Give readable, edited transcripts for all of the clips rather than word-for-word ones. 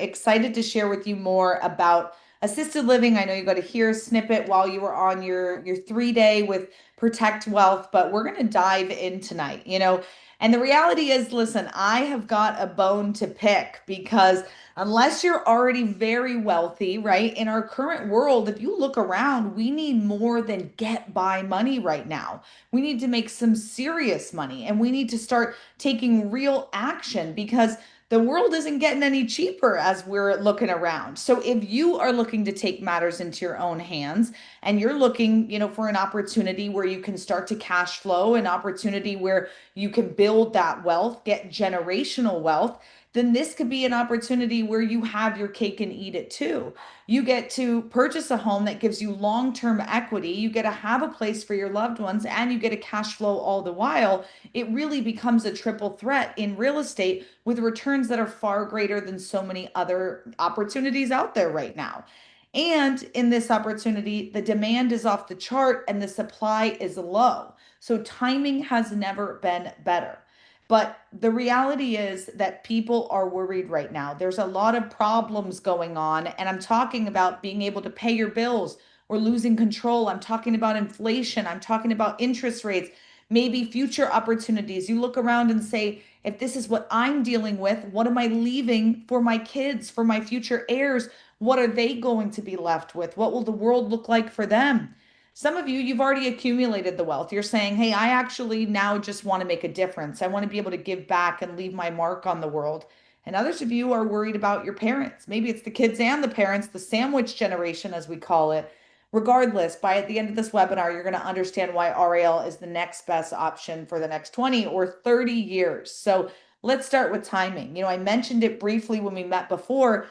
Excited to share with you more about assisted living. I know you got to hear a snippet while you were on your 3 day with Protect Wealth, but we're going to dive in tonight, And the reality is, listen, I have got a bone to pick because unless you're already very wealthy, right? In our current world, if you look around, we need more than get by money right now. We need to make some serious money and we need to start taking real action because the world isn't getting any cheaper as we're looking around. So if you are looking to take matters into your own hands and you're looking, for an opportunity where you can start to cash flow, an opportunity where you can build that wealth, get generational wealth, then this could be an opportunity where you have your cake and eat it too. You get to purchase a home that gives you long-term equity. You get to have a place for your loved ones and you get a cash flow all the while. It really becomes a triple threat in real estate with returns that are far greater than so many other opportunities out there right now. And in this opportunity, the demand is off the chart and the supply is low. So timing has never been better. But the reality is that people are worried right now. There's a lot of problems going on, and I'm talking about being able to pay your bills or losing control. I'm talking about inflation. I'm talking about interest rates, maybe future opportunities. You look around and say, if this is what I'm dealing with, what am I leaving for my kids, for my future heirs? What are they going to be left with? What will the world look like for them? Some of you, you've already accumulated the wealth. You're saying, hey, I actually now just want to make a difference. I want to be able to give back and leave my mark on the world. And others of you are worried about your parents. Maybe it's the kids and the parents, the sandwich generation, as we call it. Regardless, by the end of this webinar, you're going to understand why REL is the next best option for the next 20 or 30 years. So let's start with timing. I mentioned it briefly when we met before.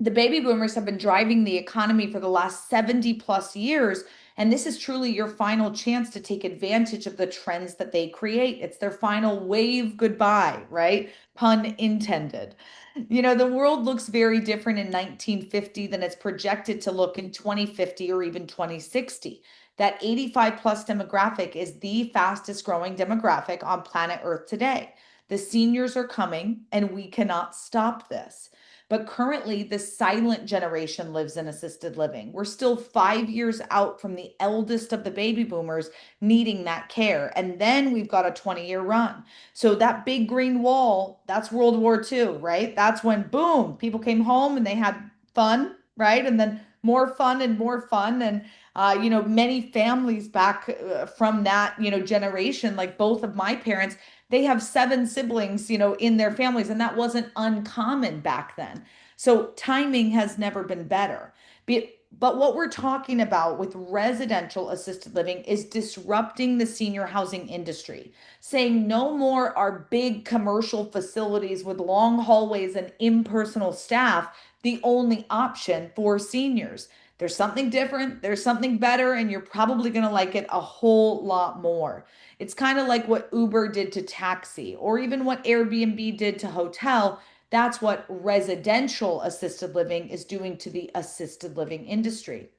The baby boomers have been driving the economy for the last 70 plus years. And this is truly your final chance to take advantage of the trends that they create. It's their final wave goodbye, right? Pun intended. The world looks very different in 1950 than it's projected to look in 2050 or even 2060. That 85 plus demographic is the fastest growing demographic on planet Earth today. The seniors are coming, and we cannot stop this. But currently, the silent generation lives in assisted living. We're still 5 years out from the eldest of the baby boomers needing that care. And then we've got a 20-year run. So that big green wall, that's World War II, right? That's when, boom, people came home and they had fun, right? And then more fun and more fun. And, many families back from that, generation, like both of my parents, they have seven siblings, in their families, and that wasn't uncommon back then. So timing has never been better. But what we're talking about with residential assisted living is disrupting the senior housing industry, saying no more are big commercial facilities with long hallways and impersonal staff the only option for seniors. There's something different, there's something better, and you're probably going to like it a whole lot more. It's kind of like what Uber did to taxi, or even what Airbnb did to hotel. That's what residential assisted living is doing to the assisted living industry.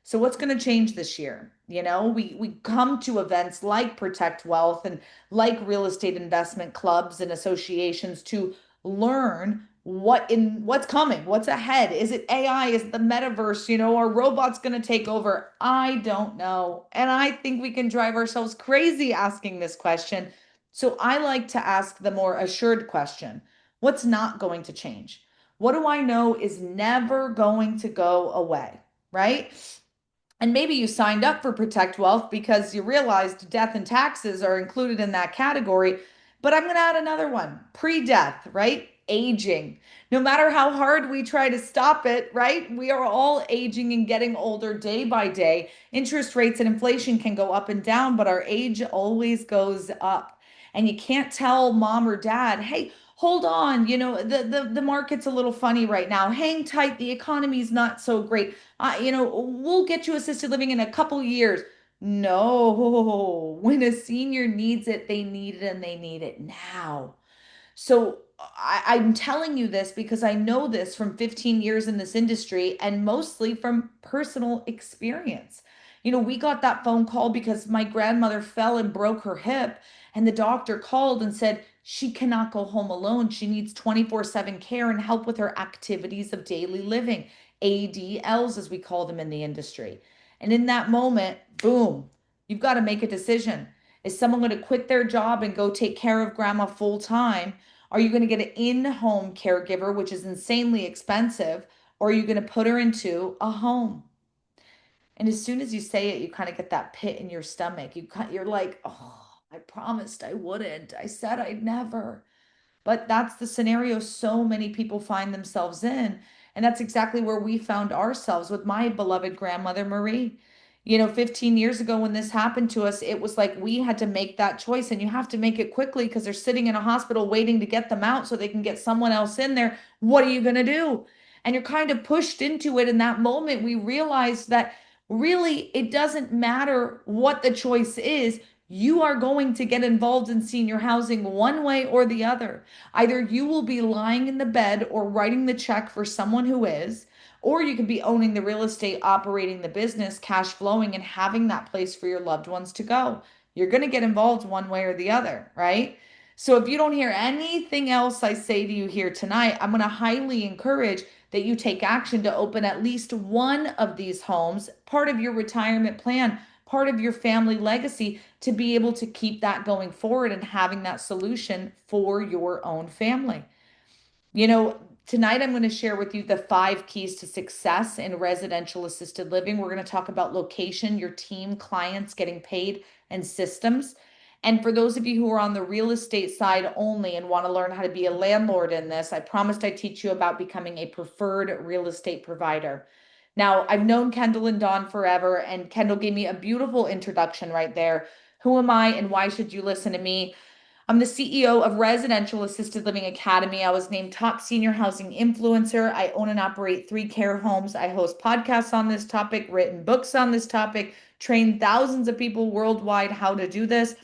So what's going to change this year? We come to events like Protect Wealth and like real estate investment clubs and associations to learn what's coming, what's ahead. Is it AI? Is it the metaverse? Are robots going to take over? I don't know. And I think we can drive ourselves crazy asking this question. So I like to ask the more assured question. What's not going to change? What do I know is never going to go away, right? And maybe you signed up for Protect Wealth because you realized death and taxes are included in that category. But I'm going to add another one, pre-death, right? Aging. No matter how hard we try to stop it, right? We are all aging and getting older day by day. Interest rates and inflation can go up and down, but our age always goes up. And you can't tell mom or dad, hey, hold on, the market's a little funny right now. Hang tight, the economy's not so great. We'll get you assisted living in a couple years. No, when a senior needs it, they need it and they need it now. So I'm telling you this because I know this from 15 years in this industry and mostly from personal experience. We got that phone call because my grandmother fell and broke her hip, and the doctor called and said, she cannot go home alone. She needs 24/7 care and help with her activities of daily living, ADLs, as we call them in the industry. And in that moment, boom, you've got to make a decision. Is someone going to quit their job and go take care of grandma full time? Are you going to get an in-home caregiver, which is insanely expensive? Or are you going to put her into a home? And as soon as you say it, you kind of get that pit in your stomach. You're like, oh, I promised I wouldn't. I said I'd never. But that's the scenario so many people find themselves in. And that's exactly where we found ourselves with my beloved grandmother, Marie. 15 years ago when this happened to us, it was like we had to make that choice. And you have to make it quickly because they're sitting in a hospital waiting to get them out so they can get someone else in there. What are you going to do? And you're kind of pushed into it. In that moment, we realized that really it doesn't matter what the choice is. You are going to get involved in senior housing one way or the other. Either you will be lying in the bed or writing the check for someone who is, or you could be owning the real estate, operating the business, cash flowing, and having that place for your loved ones to go. You're going to get involved one way or the other, right? So if you don't hear anything else I say to you here tonight, I'm going to highly encourage that you take action to open at least one of these homes, part of your retirement plan, part of your family legacy, to be able to keep that going forward and having that solution for your own family. You know, Tonight I'm going to share with you the 5 keys to success in residential assisted living. We're going to talk about location, your team, clients, getting paid, and systems. And for those of you who are on the real estate side only and want to learn how to be a landlord in this, I promised I'd teach you about becoming a preferred real estate provider. Now, I've known Kendall and Dawn forever, and Kendall gave me a beautiful introduction right there. Who am I and why should you listen to me? I'm the CEO of Residential Assisted Living Academy. I was named top senior housing influencer. I own and operate 3 care homes. I host podcasts on this topic, written books on this topic, trained thousands of people worldwide how to do this.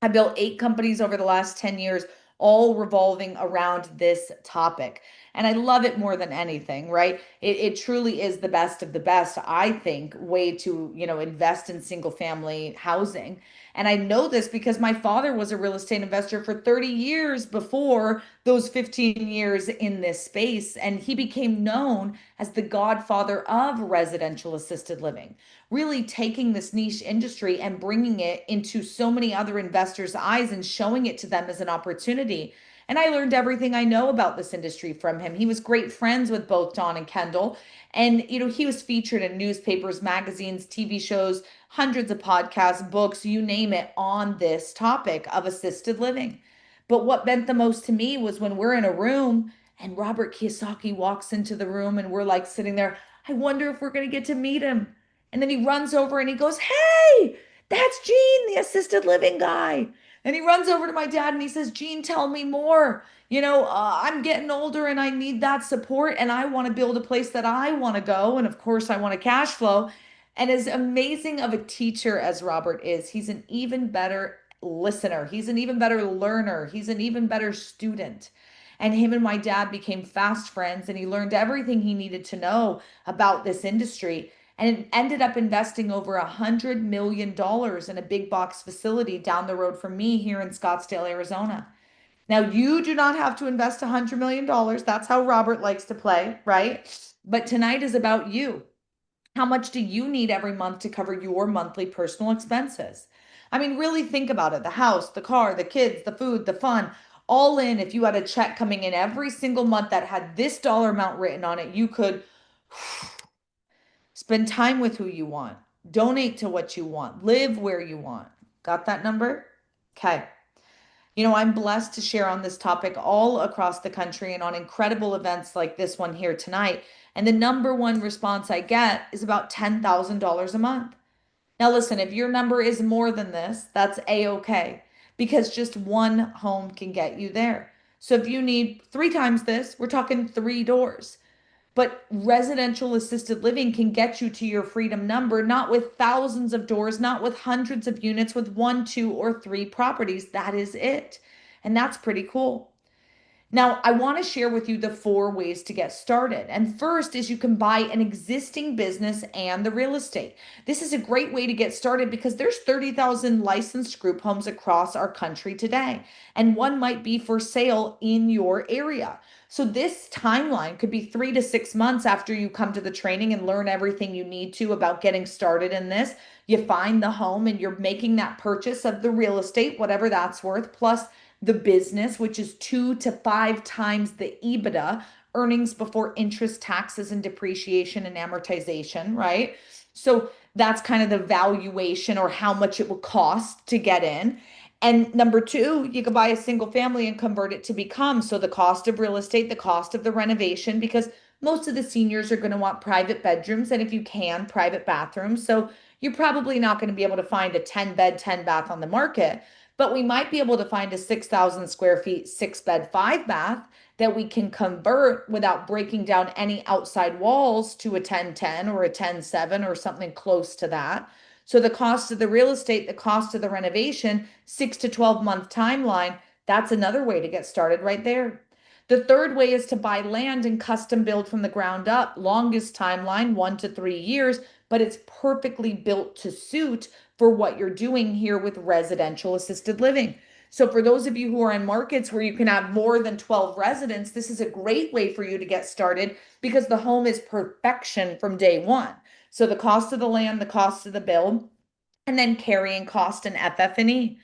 I built 8 companies over the last 10 years, all revolving around this topic. And I love it more than anything, right? It truly is the best of the best, I think, way to, invest in single family housing. And I know this because my father was a real estate investor for 30 years before those 15 years in this space. And he became known as the godfather of residential assisted living, really taking this niche industry and bringing it into so many other investors' eyes and showing it to them as an opportunity. And I learned everything I know about this industry from him. He was great friends with both Dawn and Kendall. And, he was featured in newspapers, magazines, TV shows, hundreds of podcasts, books, you name it, on this topic of assisted living. But what meant the most to me was when we're in a room and Robert Kiyosaki walks into the room and we're like sitting there, I wonder if we're going to get to meet him. And then he runs over and he goes, Hey, that's Gene, the assisted living guy. And he runs over to my dad and he says, Gene, tell me more. I'm getting older and I need that support and I want to build a place that I want to go. And of course, I want to cash flow. And as amazing of a teacher as Robert is, he's an even better listener. He's an even better learner. He's an even better student. And him and my dad became fast friends, and he learned everything he needed to know about this industry and ended up investing over $100 million in a big box facility down the road from me here in Scottsdale, Arizona. Now, you do not have to invest $100 million. That's how Robert likes to play, right? But tonight is about you. How much do you need every month to cover your monthly personal expenses? I mean, really think about it. The house, the car, the kids, the food, the fun, all in. If you had a check coming in every single month that had this dollar amount written on it, you could spend time with who you want, donate to what you want, live where you want. Got that number? Okay. I'm blessed to share on this topic all across the country and on incredible events like this one here tonight. And the number one response I get is about $10,000 a month. Now, listen, if your number is more than this, that's a-okay because just one home can get you there. So if you need 3 times this, we're talking 3 doors. But residential assisted living can get you to your freedom number, not with thousands of doors, not with hundreds of units, with 1, 2, or 3 properties. That is it. And that's pretty cool. Now, I want to share with you the 4 ways to get started. And first is you can buy an existing business and the real estate. This is a great way to get started because there's 30,000 licensed group homes across our country today, and one might be for sale in your area. So this timeline could be 3 to 6 months after you come to the training and learn everything you need to about getting started in this. You find the home and you're making that purchase of the real estate, whatever that's worth, plus the business, which is 2 to 5 times the EBITDA, earnings before interest, taxes, and depreciation and amortization, right? So that's kind of the valuation or how much it will cost to get in. And number two, you could buy a single family and convert it to become. So the cost of real estate, the cost of the renovation, because most of the seniors are going to want private bedrooms and if you can, private bathrooms. So you're probably not going to be able to find a 10 bed, 10 bath on the market, but we might be able to find a 6,000 square feet, 6 bed, 5 bath that we can convert without breaking down any outside walls to a 10-10 or a 10-7 or something close to that. So the cost of the real estate, the cost of the renovation, 6 to 12 month timeline, that's another way to get started right there. The third way is to buy land and custom build from the ground up. Longest timeline, 1 to 3 years, but it's perfectly built to suit for what you're doing here with residential assisted living. So for those of you who are in markets where you can have more than 12 residents, this is a great way for you to get started because the home is perfection from day one. So the cost of the land, the cost of the build, and then carrying cost and FF&E.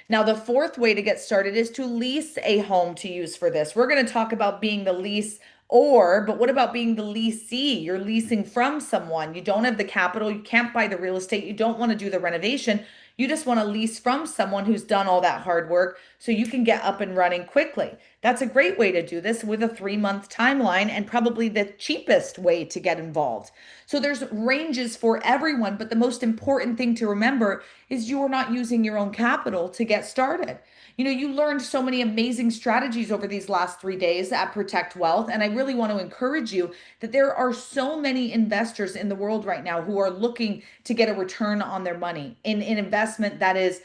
Now, the fourth way to get started is to lease a home to use for this. We're going to talk about being the lease or, but what about being the leasee? You're leasing from someone. You don't have the capital. You can't buy the real estate. You don't want to do the renovation. You just want to lease from someone who's done all that hard work so you can get up and running quickly. That's a great way to do this with a 3 month timeline and probably the cheapest way to get involved. So there's ranges for everyone, but the most important thing to remember is you are not using your own capital to get started. You know, you learned so many amazing strategies over these last 3 days at Protect Wealth. And I really want to encourage you that there are so many investors in the world right now who are looking to get a return on their money in an investment that is,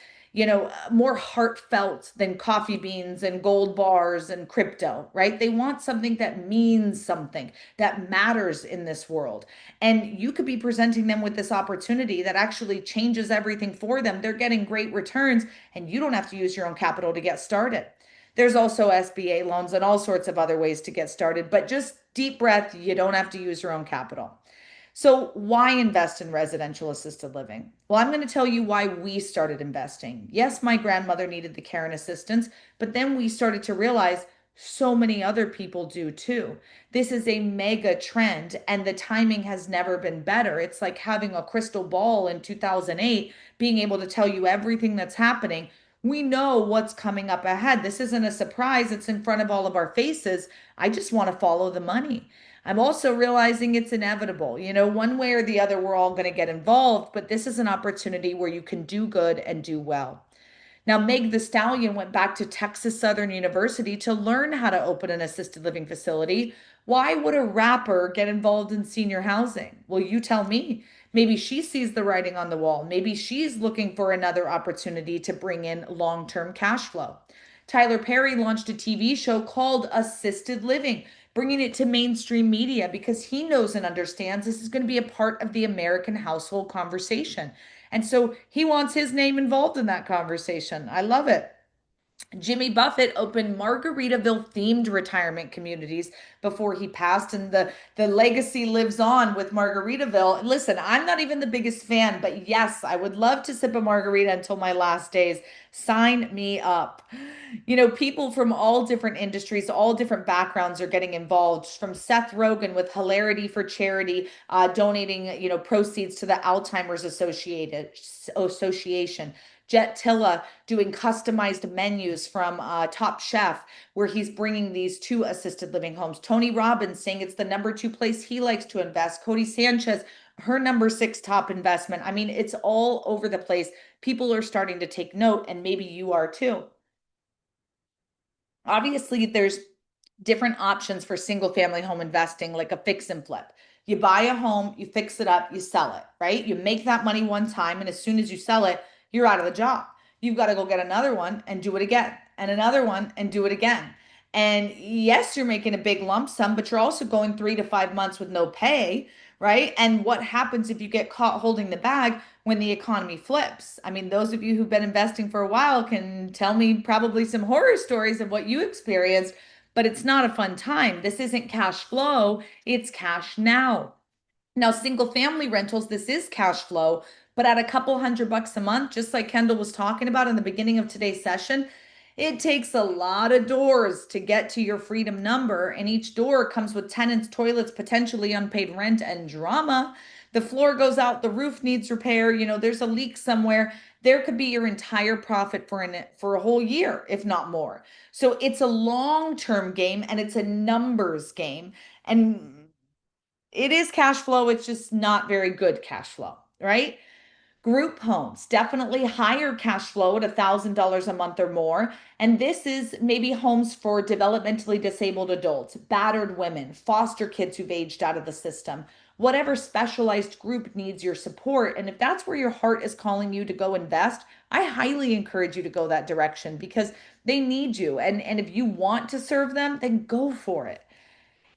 more heartfelt than coffee beans and gold bars and crypto, right? They want something that means something that matters in this world. And you could be presenting them with this opportunity that actually changes everything for them. They're getting great returns, and you don't have to use your own capital to get started. There's also SBA loans and all sorts of other ways to get started, but just deep breath, you don't have to use your own capital. So, why invest in residential assisted living? Well, I'm going to tell you why we started investing. Yes, my grandmother needed the care and assistance, but then we started to realize so many other people do too. This is a mega trend, and the timing has never been better. It's like having a crystal ball in 2008, being able to tell you everything that's happening. We know what's coming up ahead. This isn't a surprise, it's in front of all of our faces. I just want to follow the money. I'm also realizing it's inevitable. You know, one way or the other, we're all going to get involved, but this is an opportunity where you can do good and do well. Now, Meg the Stallion went back to Texas Southern University to learn how to open an assisted living facility. Why would a rapper get involved in senior housing? Well, you tell me. Maybe she sees the writing on the wall. Maybe she's looking for another opportunity to bring in long-term cash flow. Tyler Perry launched a TV show called Assisted Living, bringing it to mainstream media because he knows and understands this is going to be a part of the American household conversation. And so he wants his name involved in that conversation. I love it. Jimmy Buffett opened Margaritaville themed retirement communities before he passed, and the legacy lives on with Margaritaville. Listen, I'm not even the biggest fan, but yes, I would love to sip a margarita until my last days. Sign me up. You know, people from all different industries, all different backgrounds are getting involved. From Seth Rogen with Hilarity for Charity, donating, proceeds to the Association. Jet Tilla doing customized menus from Top Chef, where he's bringing these to assisted living homes. Tony Robbins saying it's the number 2 place he likes to invest. Cody Sanchez, her number 6 top investment. I mean, it's all over the place. People are starting to take note, and maybe you are too. Obviously, there's different options for single family home investing, like a fix and flip. You buy a home, you fix it up, you sell it, right? You make that money one time, and as soon as you sell it, you're out of the job. You've got to go get another one and do it again, and another one and do it again. And yes, you're making a big lump sum, but you're also going 3 to 5 months with no pay, right? And what happens if you get caught holding the bag when the economy flips? I mean, those of you who've been investing for a while can tell me probably some horror stories of what you experienced, but it's not a fun time. This isn't cash flow, it's cash now. Now, single family rentals, this is cash flow, but at a couple $100 a month, just like Kendall was talking about in the beginning of today's session, it takes a lot of doors to get to your freedom number, and each door comes with tenants, toilets, potentially unpaid rent, and drama. The floor goes out, the roof needs repair, there's a leak somewhere. There could be your entire profit for a whole year, if not more. So it's a long-term game and it's a numbers game. And it is cash flow, it's just not very good cash flow, right? Group homes, definitely higher cash flow at $1,000 a month or more. And this is maybe homes for developmentally disabled adults, battered women, foster kids who've aged out of the system, whatever specialized group needs your support. And if that's where your heart is calling you to go invest, I highly encourage you to go that direction because they need you. And if you want to serve them, then go for it.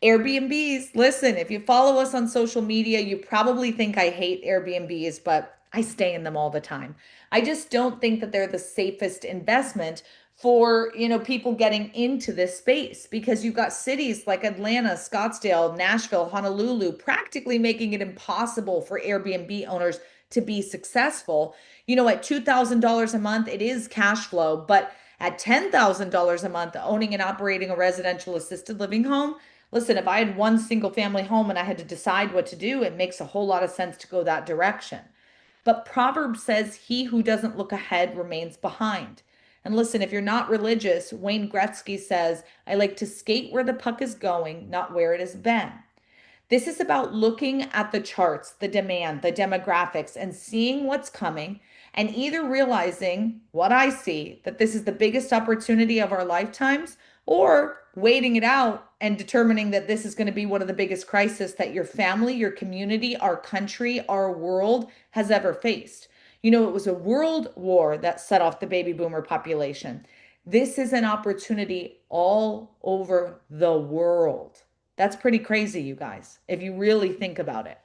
Airbnbs, listen, if you follow us on social media, you probably think I hate Airbnbs, but I stay in them all the time. I just don't think that they're the safest investment for, people getting into this space because you've got cities like Atlanta, Scottsdale, Nashville, Honolulu practically making it impossible for Airbnb owners to be successful. At $2,000 a month, it is cash flow, but at $10,000 a month, owning and operating a residential assisted living home, listen, if I had one single family home and I had to decide what to do, it makes a whole lot of sense to go that direction. But Proverbs says, he who doesn't look ahead remains behind. And listen, if you're not religious, Wayne Gretzky says, I like to skate where the puck is going, not where it has been. This is about looking at the charts, the demand, the demographics, and seeing what's coming, and either realizing what I see, that this is the biggest opportunity of our lifetimes, or waiting it out and determining that this is going to be one of the biggest crises that your family, your community, our country, our world has ever faced. It was a world war that set off the baby boomer population. This is an opportunity all over the world. That's pretty crazy, you guys, if you really think about it.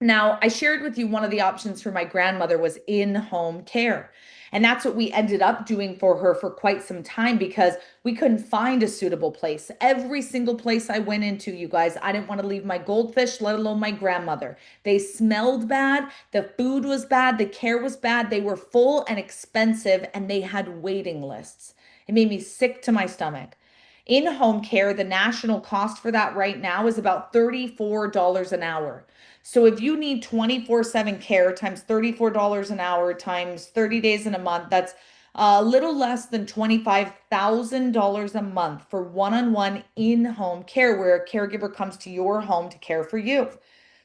Now, I shared with you one of the options for my grandmother was in-home care. And that's what we ended up doing for her for quite some time because we couldn't find a suitable place. Every single place I went into, you guys, I didn't want to leave my goldfish, let alone my grandmother. They smelled bad, the food was bad, the care was bad, they were full and expensive, and they had waiting lists. It made me sick to my stomach. In home care, the national cost for that right now is about $34 an hour. So if you need 24/7 care times $34 an hour times 30 days in a month, that's a little less than $25,000 a month for one-on-one in-home care where a caregiver comes to your home to care for you.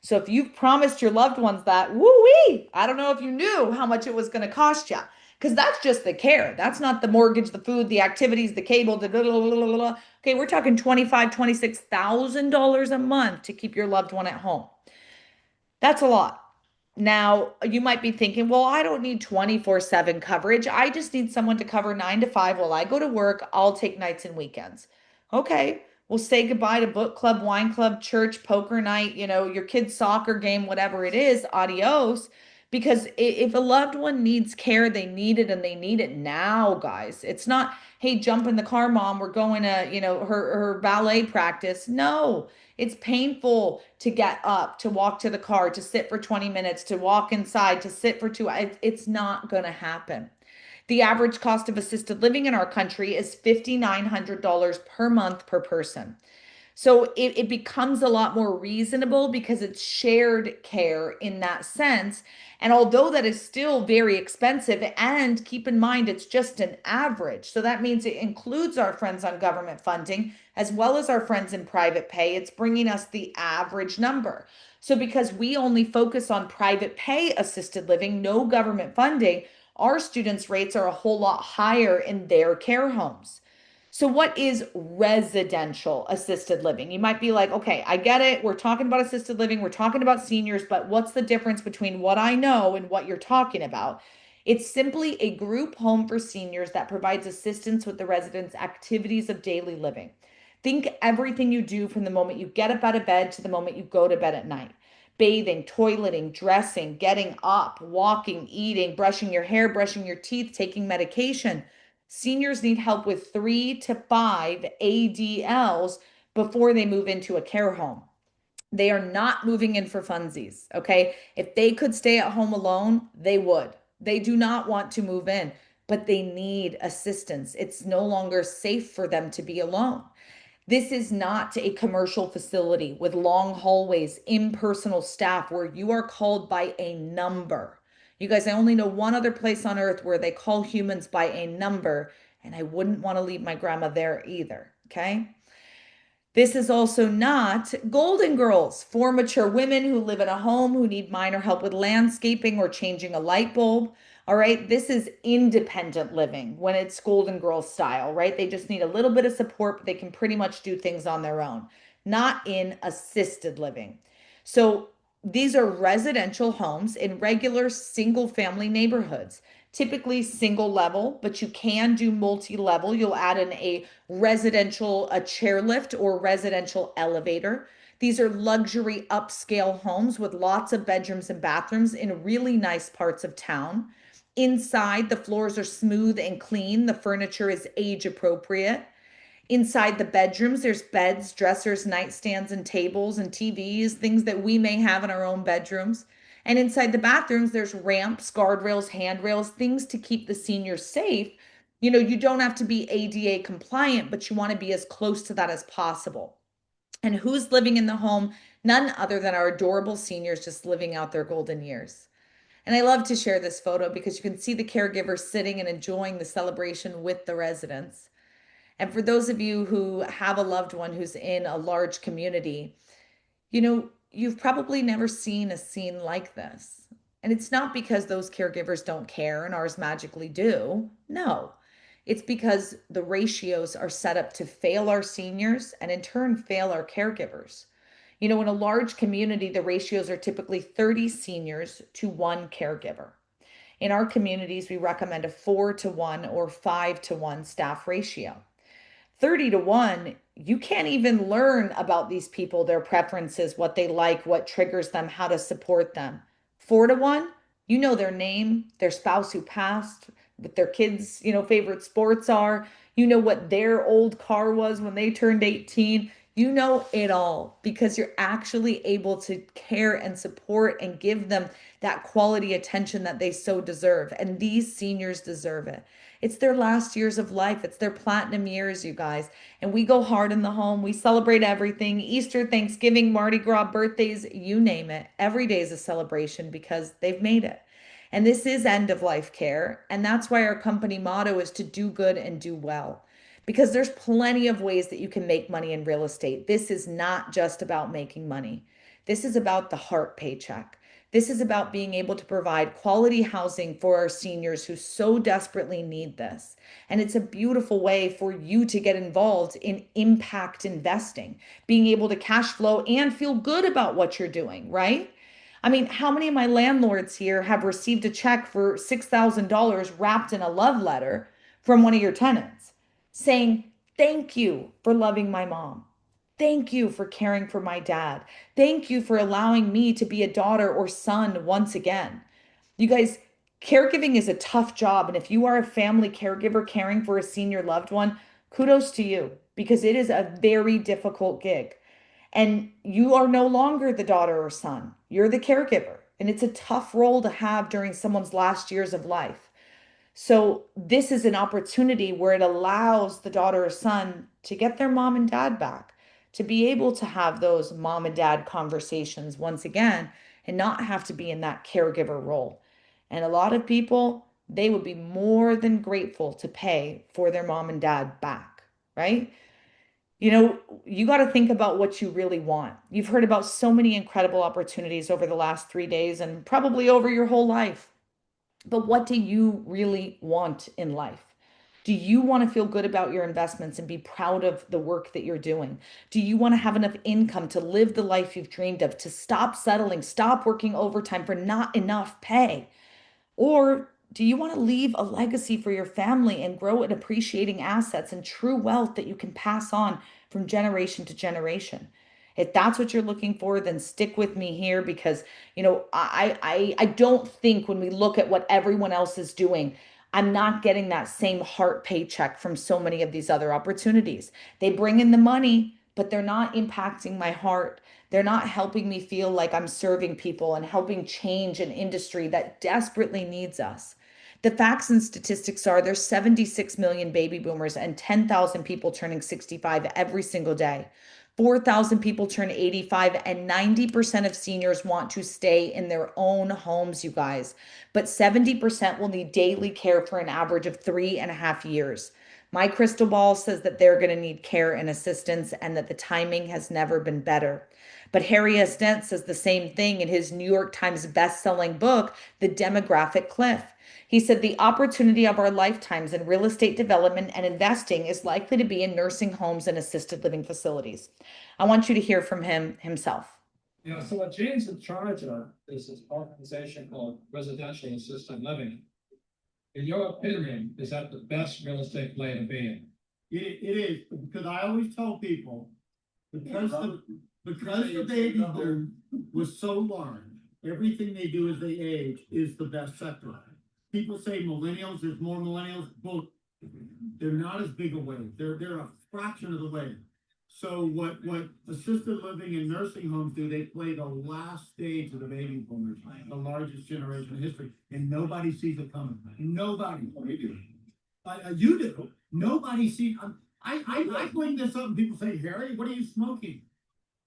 So if you've promised your loved ones that, woo-wee, I don't know if you knew how much it was going to cost you because that's just the care. That's not the mortgage, the food, the activities, the cable, the blah, blah, blah, blah, blah. Okay, we're talking $25,000, $26,000 a month to keep your loved one at home. That's a lot. Now, you might be thinking, well, I don't need 24/7 coverage. I just need someone to cover 9 to 5 while I go to work. I'll take nights and weekends. Okay, well, say goodbye to book club, wine club, church, poker night, your kid's soccer game, whatever it is. Adios. Because if a loved one needs care, they need it and they need it now, guys. It's not, hey, jump in the car, mom. We're going to, her ballet practice. No, it's painful to get up, to walk to the car, to sit for 20 minutes, to walk inside, to sit for 2 hours. It's not going to happen. The average cost of assisted living in our country is $5,900 per month per person. So it becomes a lot more reasonable because it's shared care in that sense. And although that is still very expensive, and keep in mind, it's just an average. So that means it includes our friends on government funding as well as our friends in private pay. It's bringing us the average number. So because we only focus on private pay assisted living, no government funding, our students' rates are a whole lot higher in their care homes. So, what is residential assisted living? You might be like, okay, I get it. We're talking about assisted living, we're talking about seniors, but what's the difference between what I know and what you're talking about? It's simply a group home for seniors that provides assistance with the residents' activities of daily living. Think everything you do from the moment you get up out of bed to the moment you go to bed at night. Bathing, toileting, dressing, getting up, walking, eating, brushing your hair, brushing your teeth, taking medication. Seniors need help with 3 to 5 ADLs before they move into a care home. They are not moving in for funsies, okay? If they could stay at home alone, they would. They do not want to move in, but they need assistance. It's no longer safe for them to be alone. This is not a commercial facility with long hallways, impersonal staff where you are called by a number. You guys, I only know one other place on earth where they call humans by a number, and I wouldn't want to leave my grandma there either, okay? This is also not Golden Girls for mature women who live in a home who need minor help with landscaping or changing a light bulb. All right. This is independent living when it's Golden Girls style, right? They just need a little bit of support, but they can pretty much do things on their own, not in assisted living. So these are residential homes in regular single family neighborhoods, typically single level, but you can do multi-level. You'll add in a residential a chairlift or residential elevator. These are luxury upscale homes with lots of bedrooms and bathrooms in really nice parts of town. Inside, the floors are smooth and clean. The furniture is age appropriate. Inside the bedrooms, there's beds, dressers, nightstands, and tables and TVs, things that we may have in our own bedrooms. And inside the bathrooms, there's ramps, guardrails, handrails, things to keep the seniors safe. You know, you don't have to be ADA compliant, but you want to be as close to that as possible. And who's living in the home? None other than our adorable seniors just living out their golden years. And I love to share this photo because you can see the caregivers sitting and enjoying the celebration with the residents. And for those of you who have a loved one who's in a large community, you know, you've probably never seen a scene like this. And it's not because those caregivers don't care and ours magically do. No, it's because the ratios are set up to fail our seniors and in turn fail our caregivers. You know, in a large community, the ratios are typically 30 seniors to one caregiver. In our communities, we recommend a 4 to 1 or 5 to 1 staff ratio. 30 to 1, you can't even learn about these people, their preferences, what they like, what triggers them, how to support them. 4 to 1, you know their name, their spouse who passed, what their kids, you know, favorite sports are. You know what their old car was when they turned 18. You know it all because you're actually able to care and support and give them that quality attention that they so deserve. And these seniors deserve it. It's their last years of life. It's their platinum years, you guys. And we go hard in the home. We celebrate everything Easter, Thanksgiving, Mardi Gras, birthdays, you name it. Every day is a celebration because they've made it. And this is end of life care. And that's why our company motto is to do good and do well. Because there's plenty of ways that you can make money in real estate. This is not just about making money. This is about the heart paycheck. This is about being able to provide quality housing for our seniors who so desperately need this. And it's a beautiful way for you to get involved in impact investing, being able to cash flow and feel good about what you're doing, right? I mean, how many of my landlords here have received a check for $6,000 wrapped in a love letter from one of your tenants saying, "Thank you for loving my mom. Thank you for caring for my dad. Thank you for allowing me to be a daughter or son once again." You guys, caregiving is a tough job. And if you are a family caregiver caring for a senior loved one, kudos to you because it is a very difficult gig. And you are no longer the daughter or son, you're the caregiver. And it's a tough role to have during someone's last years of life. So, this is an opportunity where it allows the daughter or son to get their mom and dad back, to be able to have those mom and dad conversations once again and not have to be in that caregiver role. And a lot of people, they would be more than grateful to pay for their mom and dad back, right? You know, you got to think about what you really want. You've heard about so many incredible opportunities over the last 3 days and probably over your whole life. But what do you really want in life? Do you want to feel good about your investments and be proud of the work that you're doing? Do you want to have enough income to live the life you've dreamed of, to stop settling, stop working overtime for not enough pay? Or Do you want to leave a legacy for your family and grow in appreciating assets and true wealth that you can pass on from generation to generation? If that's what you're looking for, then stick with me here because, I don't think when we look at what everyone else is doing, I'm not getting that same heart paycheck from so many of these other opportunities. They bring in the money, but they're not impacting my heart. They're not helping me feel like I'm serving people and helping change an industry that desperately needs us. The facts and statistics are there's 76 million baby boomers and 10,000 people turning 65 every single day. 4,000 people turn 85, and 90% of seniors want to stay in their own homes, you guys. But 70% will need daily care for an average of 3.5 years. My crystal ball says that they're going to need care and assistance and that the timing has never been better. But Harry S. Dent says the same thing in his New York Times best-selling book, The Demographic Cliff. He said the opportunity of our lifetimes in real estate development and investing is likely to be in nursing homes and assisted living facilities. I want you to hear from him himself. Yeah, so what Jane's in charge of is this organization called Residential Assisted Living. In your opinion, is that the best real estate play to be in? It is, because I always tell people, because the baby boom was so large, everything they do as they age is the best sector. People say millennials, there's more millennials, well, they're not as big a wave. They're a fraction of the wave. So what assisted living and nursing homes do, they play the last stage of the baby boomers, the largest generation in history, and nobody sees it coming. Nobody. You do. You do. Nobody sees. I bring this up and people say, Harry, what are you smoking?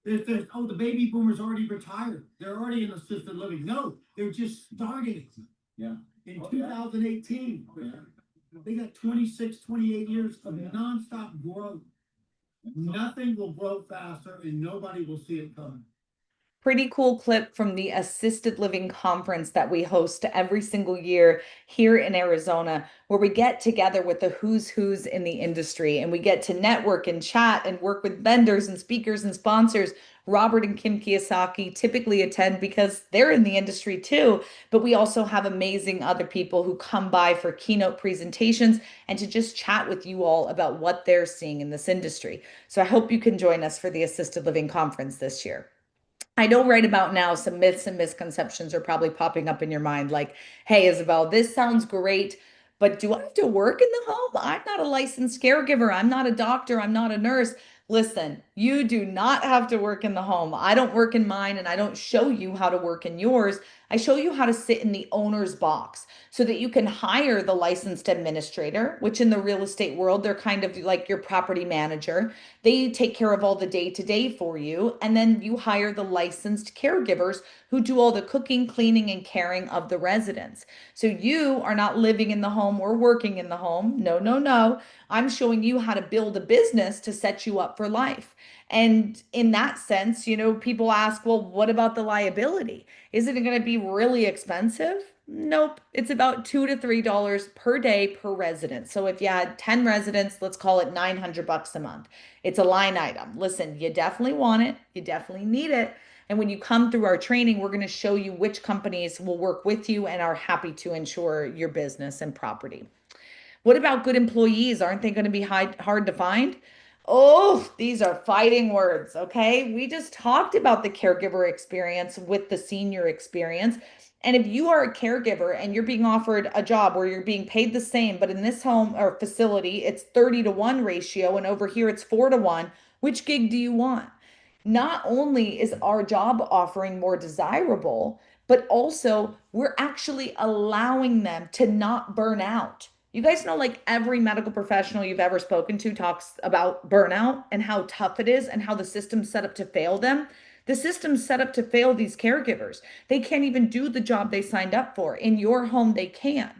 Oh, the baby boomers already retired. They're already in assisted living. No, they're just starting. Yeah. In 2018, they got 26, 28 years of nonstop growth. Nothing will grow faster and nobody will see it coming. Pretty cool clip from the assisted living conference that we host every single year here in Arizona, where we get together with the who's in the industry and we get to network and chat and work with vendors and speakers and sponsors. Robert and Kim Kiyosaki typically attend because they're in the industry too, but we also have amazing other people who come by for keynote presentations and to just chat with you all about what they're seeing in this industry. So I hope you can join us for the assisted living conference this year. I know right about now some myths and misconceptions are probably popping up in your mind like, hey, Isabel, this sounds great, but do I have to work in the home? I'm not a licensed caregiver. I'm not a doctor. I'm not a nurse. Listen, you do not have to work in the home. I don't work in mine and I don't show you how to work in yours. I show you how to sit in the owner's box so that you can hire the licensed administrator, which in the real estate world, they're kind of like your property manager. They take care of all the day to day for you. And then you hire the licensed caregivers who do all the cooking, cleaning, and caring of the residents. So you are not living in the home or working in the home. No, no, no. I'm showing you how to build a business to set you up for life. And in that sense, people ask, well, what about the liability? Is it going to be really expensive? Nope. It's about $2 to $3 per day per resident. So if you had 10 residents, let's call it $900 a month. It's a line item. Listen, you definitely want it. You definitely need it. And when you come through our training, we're going to show you which companies will work with you and are happy to insure your business and property. What about good employees? Aren't they going to be hard to find? Oh, these are fighting words, okay? We just talked about the caregiver experience with the senior experience. And if you are a caregiver and you're being offered a job where you're being paid the same, but in this home or facility, it's 30-to-1 ratio, and over here it's 4-to-1, which gig do you want? Not only is our job offering more desirable, but also we're actually allowing them to not burn out. You guys know, like every medical professional you've ever spoken to talks about burnout and how tough it is and how the system's set up to fail them. The system's set up to fail these caregivers. They can't even do the job they signed up for. In your home, they can.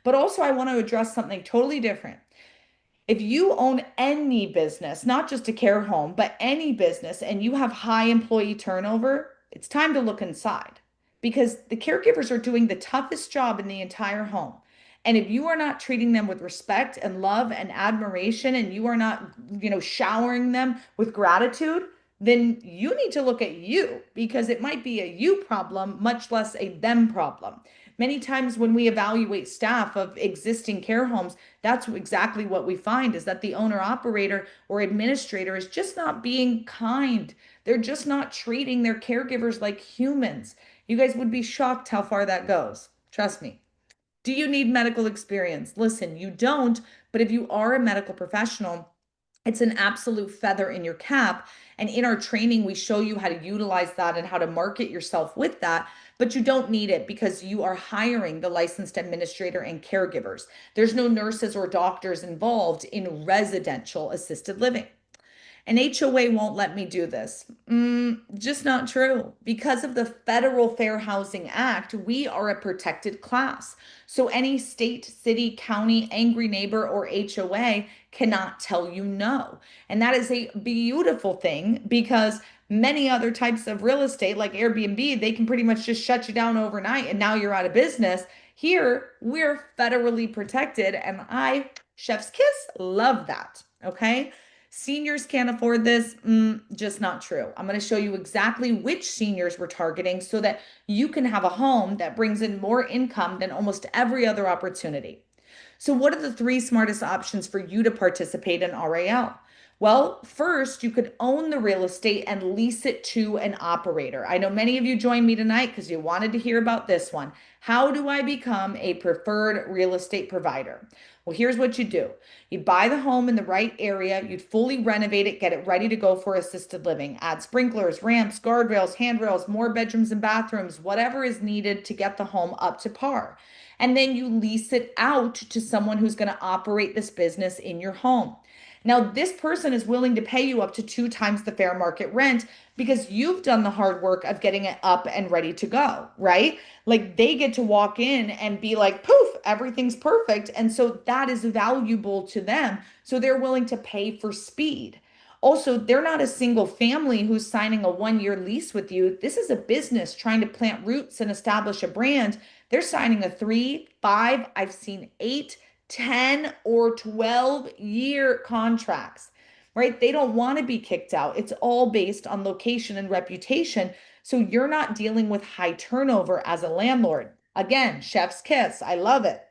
But also, I want to address something totally different. If you own any business, not just a care home, but any business, and you have high employee turnover, it's time to look inside because the caregivers are doing the toughest job in the entire home. And if you are not treating them with respect and love and admiration, and you are not, showering them with gratitude, then you need to look at you because it might be a you problem, much less a them problem. Many times when we evaluate staff of existing care homes, that's exactly what we find is that the owner operator or administrator is just not being kind. They're just not treating their caregivers like humans. You guys would be shocked how far that goes. Trust me. Do you need medical experience? Listen, you don't, but if you are a medical professional, it's an absolute feather in your cap. And in our training, we show you how to utilize that and how to market yourself with that. But you don't need it because you are hiring the licensed administrator and caregivers. There's no nurses or doctors involved in residential assisted living. An HOA won't let me do this. Just not true. Because of the Federal Fair Housing Act, we are a protected class. So any state, city, county, angry neighbor, or HOA cannot tell you no. And that is a beautiful thing because many other types of real estate, like Airbnb, they can pretty much just shut you down overnight and now you're out of business. Here, we're federally protected, and I, chef's kiss, love that. Okay. Seniors can't afford this. Just not true. I'm going to show you exactly which seniors we're targeting so that you can have a home that brings in more income than almost every other opportunity. So, what are the three smartest options for you to participate in RAL? Well, first, you could own the real estate and lease it to an operator. I know many of you joined me tonight because you wanted to hear about this one. How do I become a preferred real estate provider? Well, here's what you do. You buy the home in the right area, you'd fully renovate it, get it ready to go for assisted living, add sprinklers, ramps, guardrails, handrails, more bedrooms and bathrooms, whatever is needed to get the home up to par. And then you lease it out to someone who's going to operate this business in your home. Now, this person is willing to pay you up to 2 times the fair market rent because you've done the hard work of getting it up and ready to go, right? Like they get to walk in and be like, poof, everything's perfect. And so that is valuable to them. So they're willing to pay for speed. Also, they're not a single family who's signing a 1 year lease with you. This is a business trying to plant roots and establish a brand. They're signing a 3, 5, I've seen 8, 10, or 12-year contracts, right? They don't want to be kicked out. It's all based on location and reputation. So you're not dealing with high turnover as a landlord. Again, chef's kiss. I love it.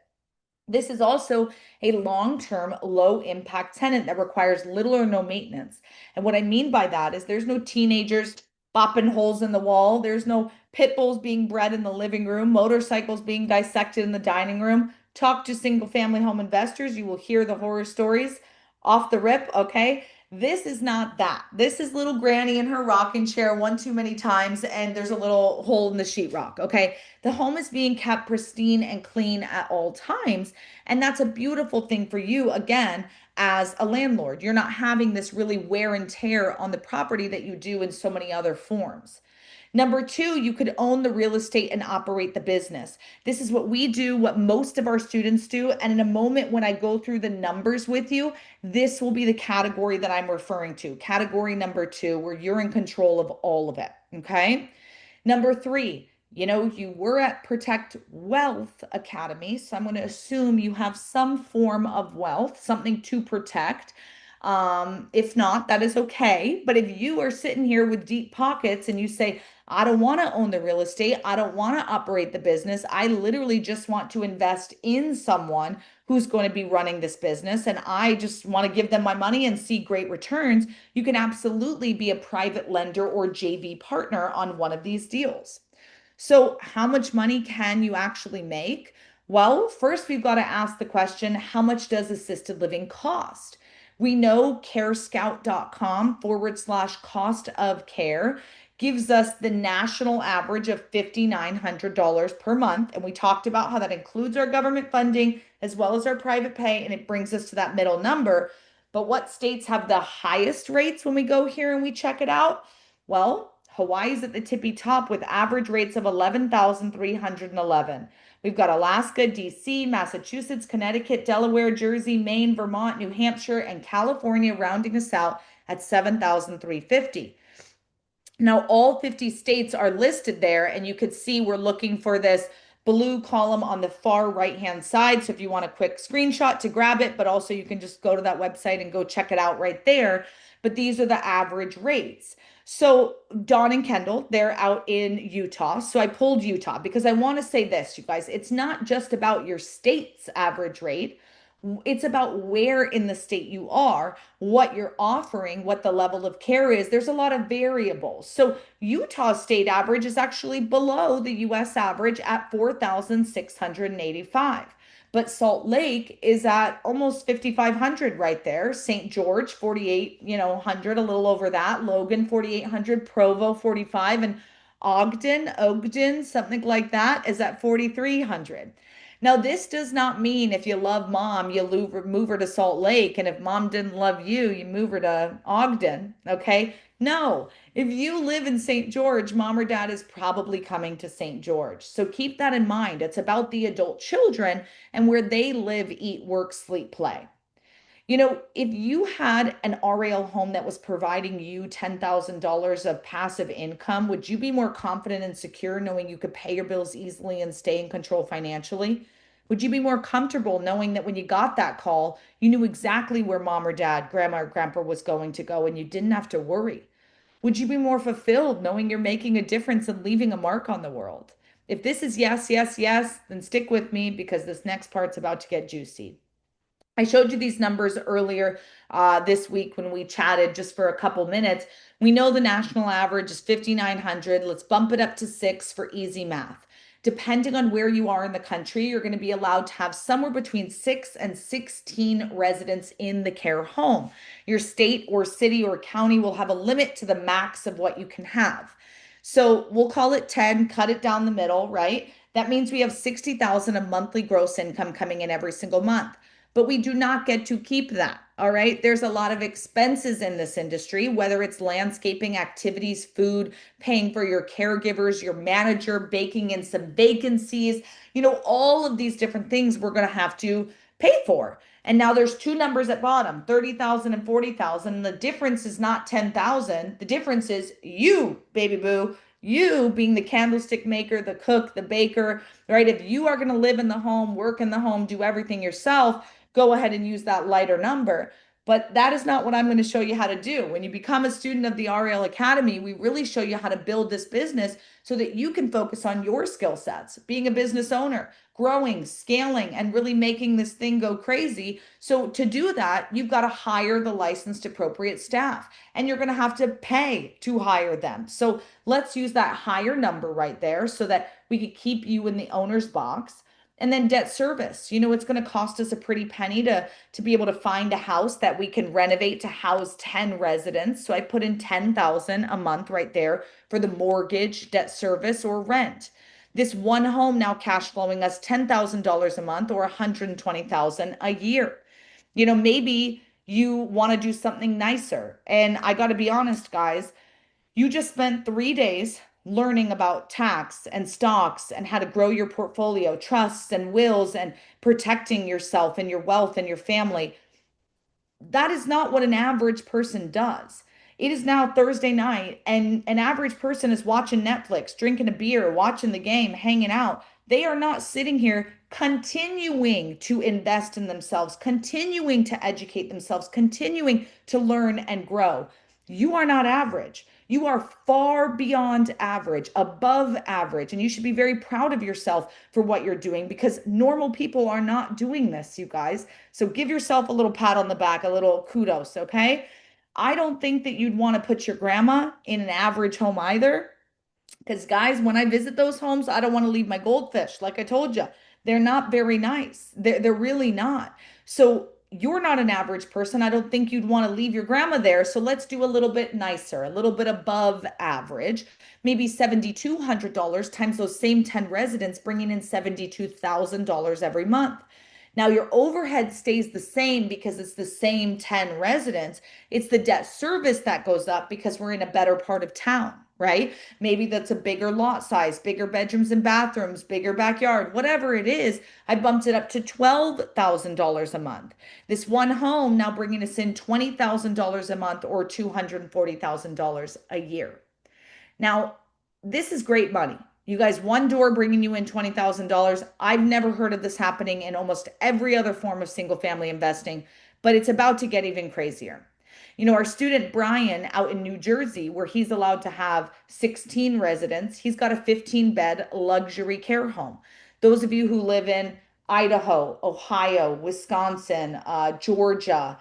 This is also a long-term, low-impact tenant that requires little or no maintenance. And what I mean by that is there's no teenagers bopping holes in the wall. There's no pit bulls being bred in the living room, motorcycles being dissected in the dining room. Talk to single-family home investors. You will hear the horror stories off the rip, okay? This is not that. This is little granny in her rocking chair one too many times, and there's a little hole in the sheetrock, okay? The home is being kept pristine and clean at all times. And that's a beautiful thing for you, again, as a landlord. You're not having this really wear and tear on the property that you do in so many other forms. Number two, you could own the real estate and operate the business. This is what we do, what most of our students do. And in a moment, when I go through the numbers with you, this will be the category that I'm referring to. Category number two, where you're in control of all of it. Okay. Number three, you were at Protect Wealth Academy, so I'm going to assume you have some form of wealth, something to protect. If not, that is okay. But if you are sitting here with deep pockets and you say, I don't want to own the real estate, I don't want to operate the business, I literally just want to invest in someone who's going to be running this business, and I just want to give them my money and see great returns, you can absolutely be a private lender or JV partner on one of these deals. So, how much money can you actually make? Well, first we've got to ask the question, how much does assisted living cost? We know carescout.com/cost of care gives us the national average of $5,900 per month. And we talked about how that includes our government funding as well as our private pay, and it brings us to that middle number. But what states have the highest rates when we go here and we check it out? Well, Hawaii's at the tippy top with average rates of 11,311. We've got Alaska, DC, Massachusetts, Connecticut, Delaware, Jersey, Maine, Vermont, New Hampshire, and California rounding us out at 7,350. Now, all 50 states are listed there, and you could see we're looking for this blue column on the far right-hand side. So if you want a quick screenshot to grab it, but also you can just go to that website and go check it out right there. But these are the average rates. So Dawn and Kendall, they're out in Utah. So I pulled Utah because I want to say this, you guys, it's not just about your state's average rate. It's about where in the state you are, what you're offering, what the level of care is. There's a lot of variables. So Utah state average is actually below the US average at 4,685. But Salt Lake is at almost 5,500 right there. St. George, 48, 100, a little over that. Logan, 4,800. Provo, 45. And Ogden, something like that, is at 4,300. Now, this does not mean if you love mom, you move her to Salt Lake, and if mom didn't love you, you move her to Ogden, okay? No, if you live in St. George, mom or dad is probably coming to St. George. So keep that in mind. It's about the adult children and where they live, eat, work, sleep, play. If you had an RAL home that was providing you $10,000 of passive income, would you be more confident and secure knowing you could pay your bills easily and stay in control financially? Would you be more comfortable knowing that when you got that call, you knew exactly where mom or dad, grandma or grandpa was going to go and you didn't have to worry? Would you be more fulfilled knowing you're making a difference and leaving a mark on the world? If this is yes, yes, yes, then stick with me because this next part's about to get juicy. I showed you these numbers earlier this week when we chatted just for a couple minutes. We know the national average is 5,900. Let's bump it up to 6 for easy math. Depending on where you are in the country, you're going to be allowed to have somewhere between 6 and 16 residents in the care home. Your state or city or county will have a limit to the max of what you can have. So we'll call it 10, cut it down the middle, right? That means we have 60,000 of monthly gross income coming in every single month, but we do not get to keep that. All right. There's a lot of expenses in this industry, whether it's landscaping, activities, food, paying for your caregivers, your manager, baking in some vacancies, all of these different things we're going to have to pay for. And now there's two numbers at bottom, 30,000 and 40,000. The difference is not 10,000. The difference is you, baby boo, you being the candlestick maker, the cook, the baker, right? If you are going to live in the home, work in the home, do everything yourself, go ahead and use that lighter number. But that is not what I'm going to show you how to do. When you become a student of the RAL Academy, we really show you how to build this business so that you can focus on your skill sets, being a business owner, growing, scaling, and really making this thing go crazy. So to do that, you've got to hire the licensed appropriate staff, and you're going to have to pay to hire them. So let's use that higher number right there so that we could keep you in the owner's box. And then debt service, it's going to cost us a pretty penny to be able to find a house that we can renovate to house 10 residents. So I put in 10,000 a month right there for the mortgage, debt service, or rent. This one home now cash flowing us $10,000 a month or 120,000 a year. Maybe you want to do something nicer. And I got to be honest, guys, you just spent 3 days learning about tax and stocks and how to grow your portfolio, trusts and wills, and protecting yourself and your wealth and your family. That is not what an average person does. It is now Thursday night, and an average person is watching Netflix, drinking a beer, watching the game, hanging out. They are not sitting here continuing to invest in themselves, continuing to educate themselves, continuing to learn and grow. You are not average. You are far beyond average, above average, and you should be very proud of yourself for what you're doing because normal people are not doing this, you guys. So give yourself a little pat on the back, a little kudos, okay? I don't think that you'd want to put your grandma in an average home either. Because, guys, when I visit those homes, I don't want to leave my goldfish. Like I told you, they're not very nice. They're really not. So, you're not an average person. I don't think you'd want to leave your grandma there. So, let's do a little bit nicer, a little bit above average, maybe $7,200 times those same 10 residents, bringing in $72,000 every month. Now, your overhead stays the same because it's the same 10 residents. It's the debt service that goes up because we're in a better part of town, right? Maybe that's a bigger lot size, bigger bedrooms and bathrooms, bigger backyard, whatever it is. I bumped it up to $12,000 a month. This one home now bringing us in $20,000 a month or $240,000 a year. Now, this is great money. You guys, one door bringing you in $20,000. I've never heard of this happening in almost every other form of single family investing, but it's about to get even crazier. Our student Brian out in New Jersey, where he's allowed to have 16 residents, he's got a 15-bed luxury care home. Those of you who live in Idaho, Ohio, Wisconsin, Georgia,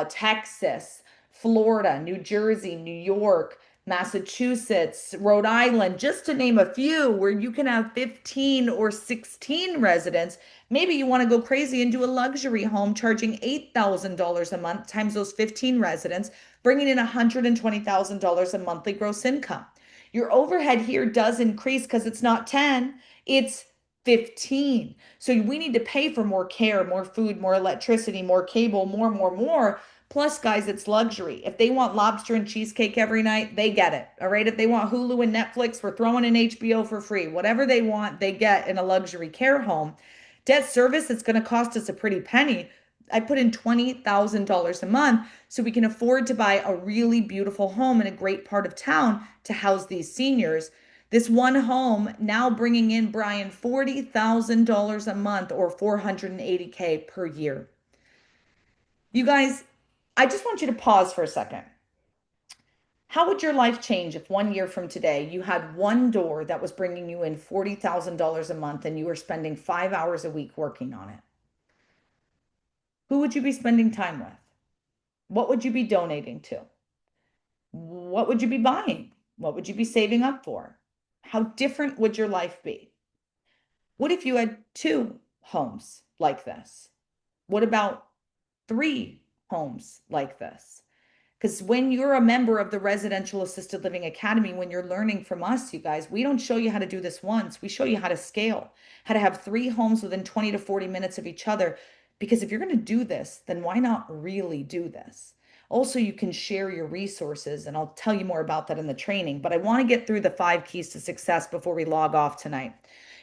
Texas, Florida, New Jersey, New York, Massachusetts, Rhode Island, just to name a few, where you can have 15 or 16 residents. Maybe you want to go crazy and do a luxury home charging $8,000 a month times those 15 residents, bringing in $120,000 a monthly gross income. Your overhead here does increase because it's not 10, it's 15. So we need to pay for more care, more food, more electricity, more cable, more. Plus, guys, it's luxury. If they want lobster and cheesecake every night, they get it. All right. If they want Hulu and Netflix, we're throwing in HBO for free. Whatever they want, they get in a luxury care home. Debt service, it's going to cost us a pretty penny. I put in $20,000 a month so we can afford to buy a really beautiful home in a great part of town to house these seniors. This one home now bringing in Brian $40,000 a month or 480K per year. You guys, I just want you to pause for a second. How would your life change if 1 year from today you had one door that was bringing you in $40,000 a month and you were spending 5 hours a week working on it? Who would you be spending time with? What would you be donating to? What would you be buying? What would you be saving up for? How different would your life be? What if you had two homes like this? What about three homes like this? Because when you're a member of the Residential Assisted Living Academy, when you're learning from us, you guys, we don't show you how to do this once. We show you how to scale, how to have three homes within 20 to 40 minutes of each other. Because if you're going to do this, then why not really do this? Also, you can share your resources, and I'll tell you more about that in the training. But I want to get through the 5 keys to success before we log off tonight.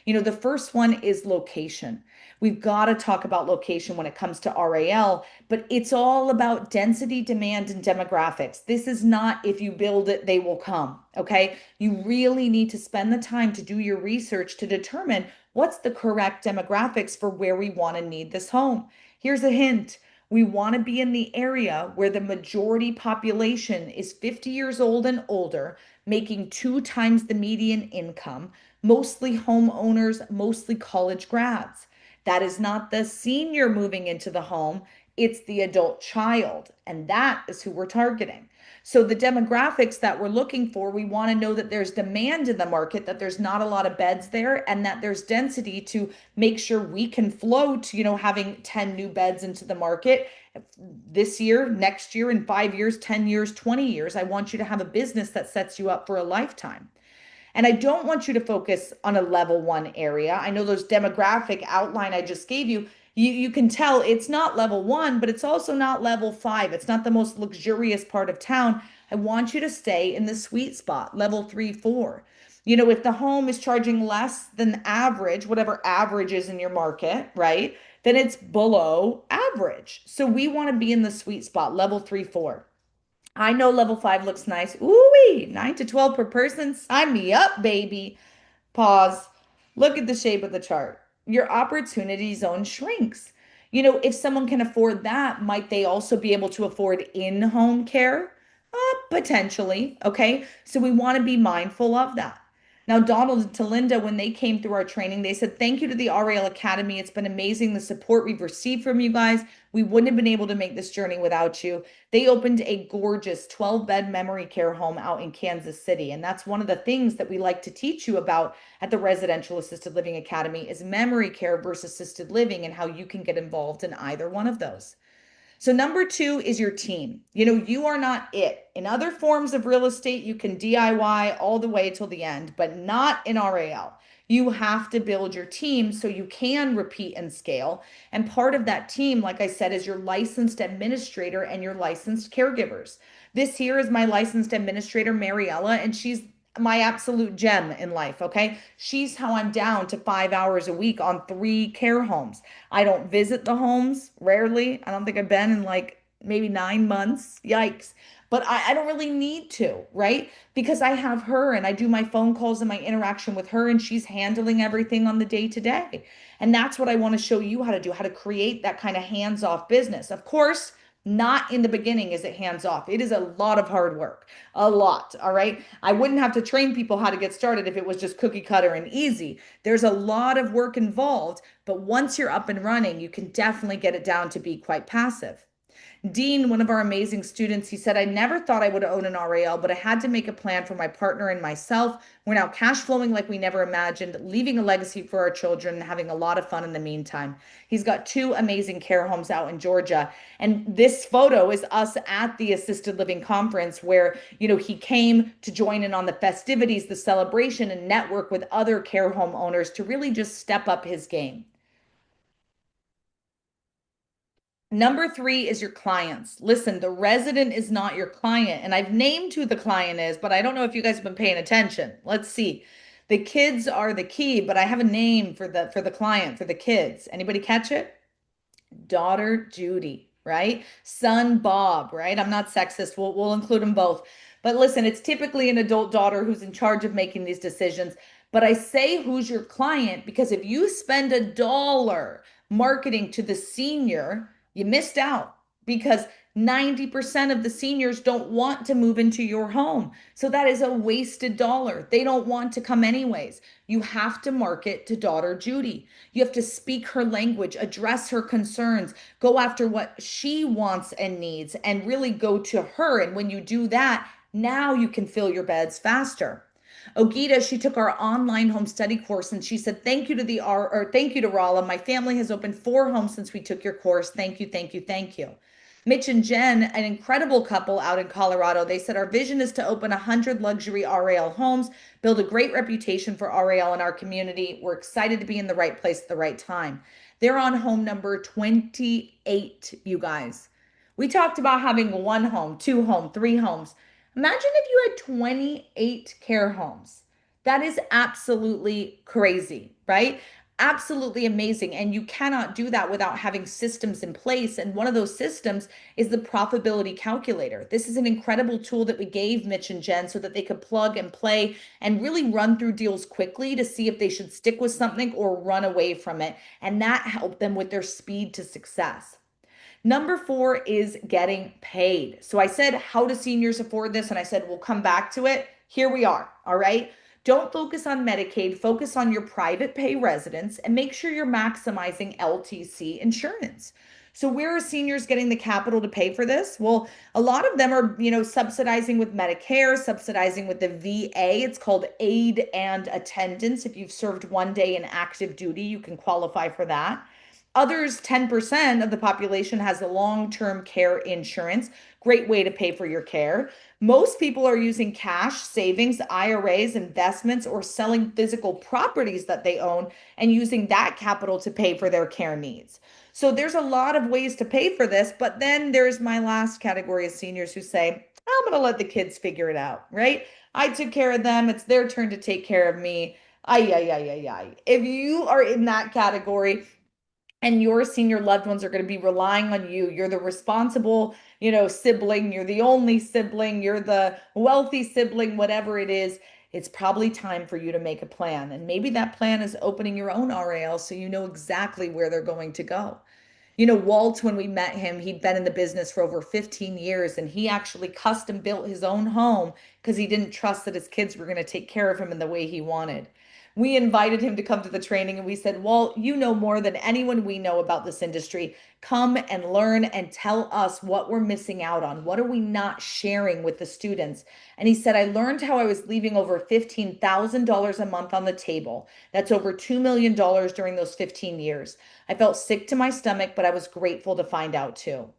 The first one is location. We've got to talk about location when it comes to RAL, but it's all about density, demand, and demographics. This is not if you build it, they will come. Okay. You really need to spend the time to do your research to determine what's the correct demographics for where we want to need this home. Here's a hint. We want to be in the area where the majority population is 50 years old and older, making 2 times the median income, mostly homeowners, mostly college grads. That is not the senior moving into the home, it's the adult child. And that is who we're targeting. So the demographics that we're looking for, we want to know that there's demand in the market, that there's not a lot of beds there, and that there's density to make sure we can flow to, having 10 new beds into the market this year, next year, in 5 years, 10 years, 20 years. I want you to have a business that sets you up for a lifetime. And I don't want you to focus on a level 1 area. I know those demographic outline I just gave you, you can tell it's not level 1, but it's also not level 5. It's not the most luxurious part of town. I want you to stay in the sweet spot, level 3, 4. If the home is charging less than average, whatever average is in your market, right? Then it's below average. So we want to be in the sweet spot, level 3, 4. I know level 5 looks nice. Ooh, 9 to 12 per person. Sign me up, baby. Pause. Look at the shape of the chart. Your opportunity zone shrinks. If someone can afford that, might they also be able to afford in-home care? Potentially. Okay. So we want to be mindful of that. Now, Donald and Linda, when they came through our training, they said, thank you to the RAL Academy. It's been amazing the support we've received from you guys. We wouldn't have been able to make this journey without you. They opened a gorgeous 12-bed memory care home out in Kansas City. And that's one of the things that we like to teach you about at the Residential Assisted Living Academy is memory care versus assisted living and how you can get involved in either one of those. So number 2 is your team. You are not it. In other forms of real estate, you can DIY all the way till the end, but not in RAL. You have to build your team so you can repeat and scale. And part of that team, like I said, is your licensed administrator and your licensed caregivers. This here is my licensed administrator, Mariella, and she's my absolute gem in life. Okay. She's how I'm down to 5 hours a week on 3 care homes. I don't visit the homes rarely. I don't think I've been in like maybe 9 months. Yikes. but I don't really need to, right? Because I have her and I do my phone calls and my interaction with her, and she's handling everything on the day to day. And that's what I want to show you how to do, how to create that kind of hands off business. Of course, not in the beginning is it hands off. It is a lot of hard work, a lot. All right. I wouldn't have to train people how to get started if it was just cookie cutter and easy. There's a lot of work involved, but once you're up and running, you can definitely get it down to be quite passive. Dean, one of our amazing students, he said, I never thought I would own an RAL, but I had to make a plan for my partner and myself. We're now cash flowing like we never imagined, leaving a legacy for our children and having a lot of fun in the meantime. He's got two amazing care homes out in Georgia. And this photo is us at the assisted living conference where, he came to join in on the festivities, the celebration, and network with other care home owners to really just step up his game. Number three is your clients. Listen, the resident is not your client. And I've named who the client is, but I don't know if you guys have been paying attention. Let's see. The kids are the key, but I have a name for the client, for the kids. Anybody catch it? Daughter Judy, right? Son Bob, right? I'm not sexist. We'll include them both. But listen, it's typically an adult daughter who's in charge of making these decisions. But I say who's your client because if you spend $1 marketing to the senior, you missed out because 90% of the seniors don't want to move into your home. So that is a wasted dollar. They don't want to come anyways. You have to market to daughter Judy. You have to speak her language, address her concerns, go after what she wants and needs, and really go to her. And when you do that, now you can fill your beds faster. Ogita, she took our online home study course and she said, thank you to thank you to Rolla. My family has opened 4 homes since we took your course. Thank you, thank you, thank you. Mitch and Jen, an incredible couple out in Colorado, they said, our vision is to open 100 luxury RAL homes, build a great reputation for RAL in our community. We're excited to be in the right place at the right time. They're on home number 28, you guys. We talked about having 1 home, 2 home, 3 homes. Imagine if you had 28 care homes. That is absolutely crazy, right? Absolutely amazing. And you cannot do that without having systems in place. And one of those systems is the profitability calculator. This is an incredible tool that we gave Mitch and Jen so that they could plug and play and really run through deals quickly to see if they should stick with something or run away from it. And that helped them with their speed to success. Number 4 is getting paid. So I said, how do seniors afford this? And I said, we'll come back to it. Here we are. All right. Don't focus on Medicaid, focus on your private pay residents and make sure you're maximizing LTC insurance. So where are seniors getting the capital to pay for this? Well, a lot of them are, subsidizing with Medicare, subsidizing with the VA. It's called aid and attendance. If you've served 1 day in active duty, you can qualify for that. Others, 10% of the population has a long-term care insurance. Great way to pay for your care. Most people are using cash, savings, IRAs, investments, or selling physical properties that they own and using that capital to pay for their care needs. So there's a lot of ways to pay for this, but then there's my last category of seniors who say, I'm going to let the kids figure it out, right? I took care of them. It's their turn to take care of me. Ay, ay, ay, ay, ay. If you are in that category, and your senior loved ones are going to be relying on you. You're the responsible, sibling. You're the only sibling. You're the wealthy sibling, whatever it is. It's probably time for you to make a plan. And maybe that plan is opening your own RAL so you know exactly where they're going to go. Walt, when we met him, he'd been in the business for over 15 years and he actually custom built his own home because he didn't trust that his kids were going to take care of him in the way he wanted. We invited him to come to the training and we said, Walt, you know more than anyone we know about this industry. Come and learn and tell us what we're missing out on. What are we not sharing with the students? And he said, I learned how I was leaving over $15,000 a month on the table. That's over $2 million during those 15 years. I felt sick to my stomach, but I was grateful to find out too.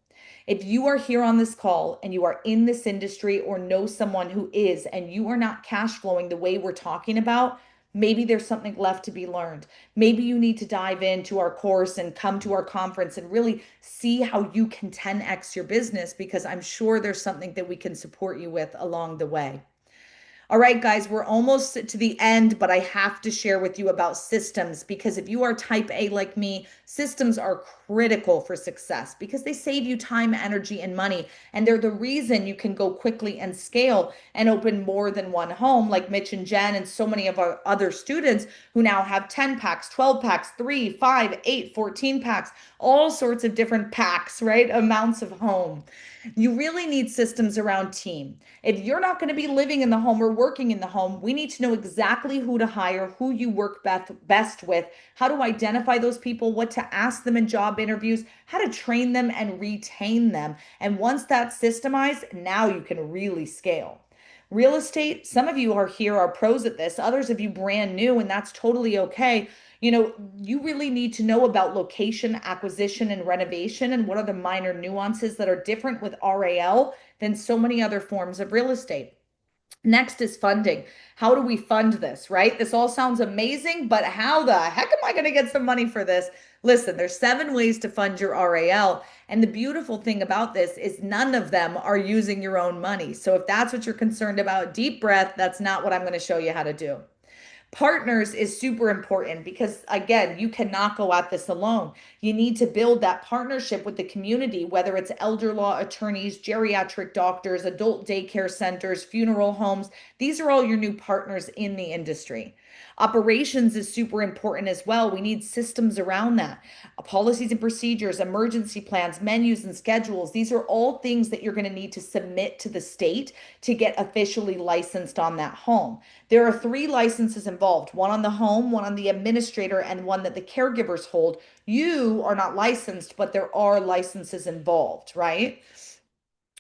If you are here on this call and you are in this industry or know someone who is, and you are not cash flowing the way we're talking about, maybe there's something left to be learned. Maybe you need to dive into our course and come to our conference and really see how you can 10x your business, because I'm sure there's something that we can support you with along the way. All right, guys, we're almost to the end, but I have to share with you about systems because if you are type A like me, systems are critical for success because they save you time, energy, and money. And they're the reason you can go quickly and scale and open more than one home, like Mitch and Jen, and so many of our other students who now have 10 packs, 12 packs, 3, 5, 8, 14 packs, all sorts of different packs, right? Amounts of home. You really need systems around team. If you're not going to be living in the home or working in the home, we need to know exactly who to hire, who you work best with, how to identify those people, what to ask them in job interviews, how to train them and retain them. And once that's systemized, now you can really scale. Real estate, some of you are here are pros at this, others of you brand new, and that's totally okay. You really need to know about location, acquisition, and renovation, and what are the minor nuances that are different with RAL than so many other forms of real estate. Next is funding. How do we fund this, right? This all sounds amazing, but how the heck am I going to get some money for this? Listen, there's 7 ways to fund your RAL. And the beautiful thing about this is none of them are using your own money. So if that's what you're concerned about, deep breath, that's not what I'm going to show you how to do. Partners is super important because, again, you cannot go at this alone. You need to build that partnership with the community, whether it's elder law attorneys, geriatric doctors, adult daycare centers, funeral homes. These are all your new partners in the industry. Operations is super important as well. We need systems around that. Policies and procedures, emergency plans, menus and schedules. These are all things that you're going to need to submit to the state to get officially licensed on that home. There are 3 licenses involved, one on the home, one on the administrator, and one that the caregivers hold. You are not licensed, but there are licenses involved, right?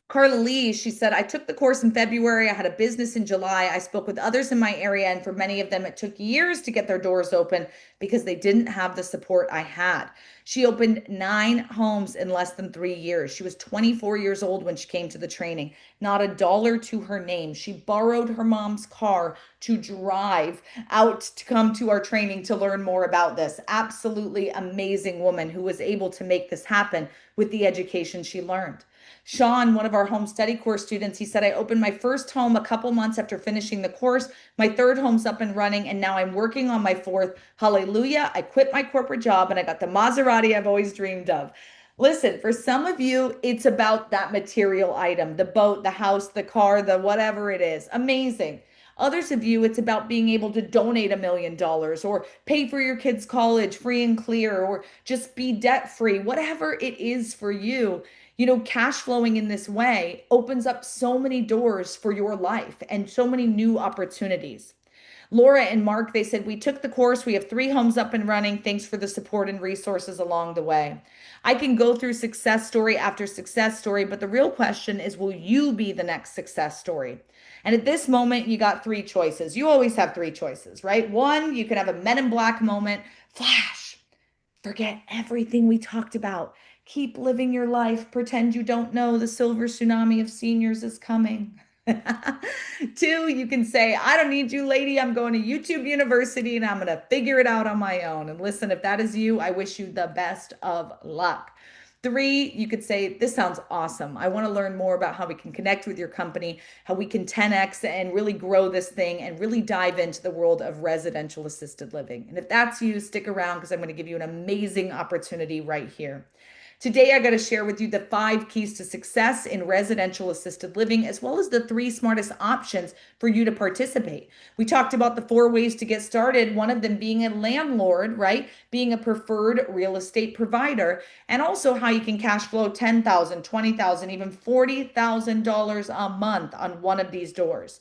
Carla Lee, she said, I took the course in February. I had a business in July. I spoke with others in my area, and for many of them, it took years to get their doors open because they didn't have the support I had. She opened 9 homes in less than 3 years. She was 24 years old when she came to the training, not a dollar to her name. She borrowed her mom's car to drive out to come to our training to learn more about this. Absolutely amazing woman who was able to make this happen with the education she learned. Sean, one of our home study course students, he said, I opened my first home a couple months after finishing the course. My 3rd home's up and running, and now I'm working on my 4th. Hallelujah. I quit my corporate job and I got the Maserati I've always dreamed of. Listen, for some of you, it's about that material item, the boat, the house, the car, the whatever it is. Amazing. Others of you, it's about being able to donate $1 million or pay for your kids' college free and clear, or just be debt free, whatever it is for you. Cash flowing in this way opens up so many doors for your life and so many new opportunities. Laura and Mark, they said, we took the course. We have 3 homes up and running. Thanks for the support and resources along the way. I can go through success story after success story, but the real question is, will you be the next success story? And at this moment, you got 3 choices. You always have 3 choices, right? 1, you can have a Men in Black moment, flash, forget everything we talked about. Keep living your life. Pretend you don't know the silver tsunami of seniors is coming. 2, you can say, I don't need you, lady. I'm going to YouTube University and I'm going to figure it out on my own. And listen, if that is you, I wish you the best of luck. 3, you could say, this sounds awesome. I want to learn more about how we can connect with your company, how we can 10x and really grow this thing and really dive into the world of residential assisted living. And if that's you, stick around because I'm going to give you an amazing opportunity right here. Today, I got to share with you the 5 keys to success in residential assisted living, as well as the 3 smartest options for you to participate. We talked about the 4 ways to get started, one of them being a landlord, right? Being a preferred real estate provider, and also how you can cash flow $10,000, $20,000, even $40,000 a month on one of these doors.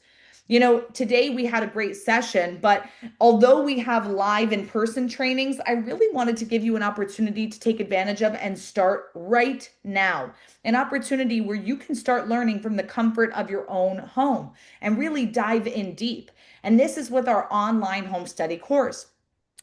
Today we had a great session, but although we have live in-person trainings, I really wanted to give you an opportunity to take advantage of and start right now. An opportunity where you can start learning from the comfort of your own home and really dive in deep. And this is with our online home study course.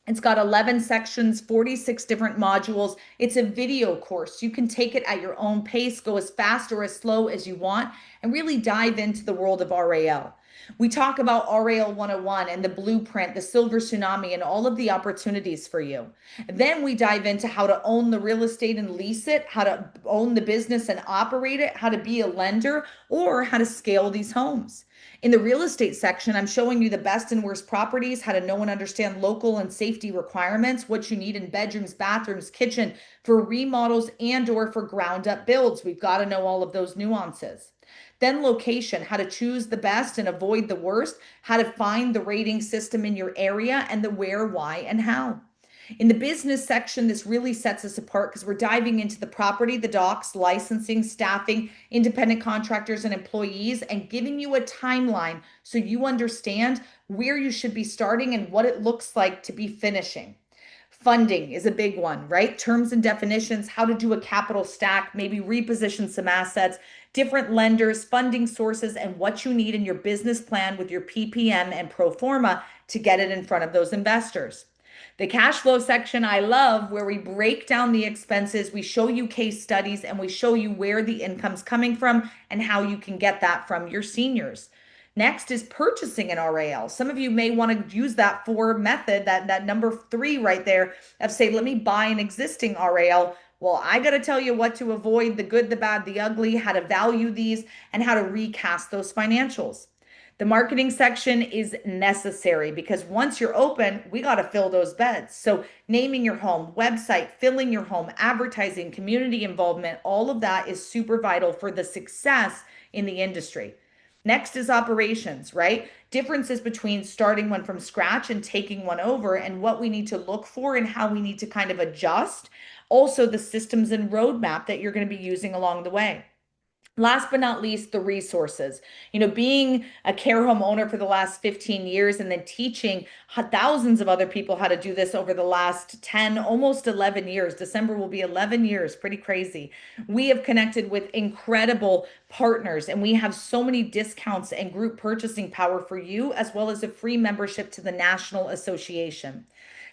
It's got 11 sections, 46 different modules. It's a video course. You can take it at your own pace, go as fast or as slow as you want, and really dive into the world of RAL. We talk about RAL 101 and the blueprint, the silver tsunami, and all of the opportunities for you. Then we dive into how to own the real estate and lease it, how to own the business and operate it, how to be a lender, or how to scale these homes. In the real estate section, I'm showing you the best and worst properties, how to know and understand local and safety requirements, what you need in bedrooms, bathrooms, kitchen for remodels and or for ground up builds. We've got to know all of those nuances. Then location, how to choose the best and avoid the worst, how to find the rating system in your area, and the where, why, and how. In the business section, this really sets us apart because we're diving into the property, the docs, licensing, staffing, independent contractors, and employees, and giving you a timeline so you understand where you should be starting and what it looks like to be finishing. Funding is a big one, right? Terms and definitions, how to do a capital stack, maybe reposition some assets, different lenders, funding sources, and what you need in your business plan with your PPM and pro forma to get it in front of those investors. The cash flow section I love, where we break down the expenses, we show you case studies, and we show you where the income's coming from and how you can get that from your seniors. Next is purchasing an RAL. Some of you may want to use that for method, that number 3 right there of say, let me buy an existing RAL. Well, I got to tell you what to avoid, the good, the bad, the ugly, how to value these, and how to recast those financials. The marketing section is necessary because once you're open, we got to fill those beds. So naming your home, website, filling your home, advertising, community involvement, all of that is super vital for the success in the industry. Next is operations, right? Differences between starting one from scratch and taking one over and what we need to look for and how we need to kind of adjust. Also, the systems and roadmap that you're going to be using along the way. Last but not least, the resources. Being a care home owner for the last 15 years and then teaching thousands of other people how to do this over the last 10, almost 11 years. December will be 11 years, pretty crazy. We have connected with incredible partners and we have so many discounts and group purchasing power for you, as well as a free membership to the National Association.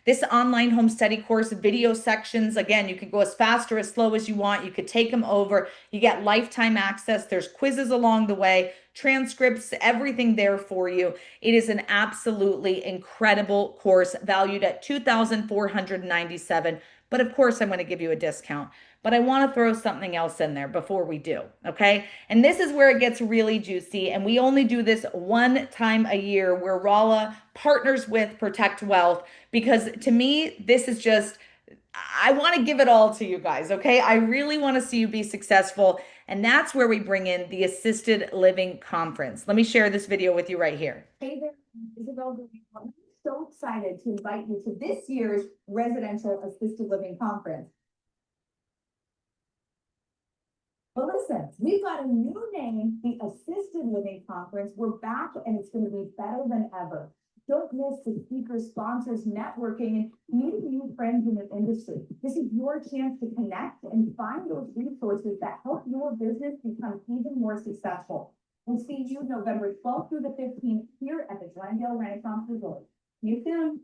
This online home study course, video sections, again, you can go as fast or as slow as you want. You could take them over. You get lifetime access. There's quizzes along the way, transcripts, everything there for you. It is an absolutely incredible course valued at $2,497. But of course, I'm going to give you a discount. But I want to throw something else in there before we do, okay? And this is where it gets really juicy. And we only do this one time a year where Rolla partners with Protect Wealth, because to me, this is just, I want to give it all to you guys, okay? I really want to see you be successful. And that's where we bring in the Assisted Living Conference. Let me share this video with you right here. Hey there, Isabel. I'm so excited to invite you to this year's Residential Assisted Living Conference. But listen, we've got a new name, the Assisted Living Conference. We're back and it's going to be better than ever. Don't miss the speakers, sponsors, networking, and meeting new friends in the industry. This is your chance to connect and find those resources that help your business become even more successful. We'll see you November 12th through the 15th here at the Glendale Renaissance Resort. See you soon.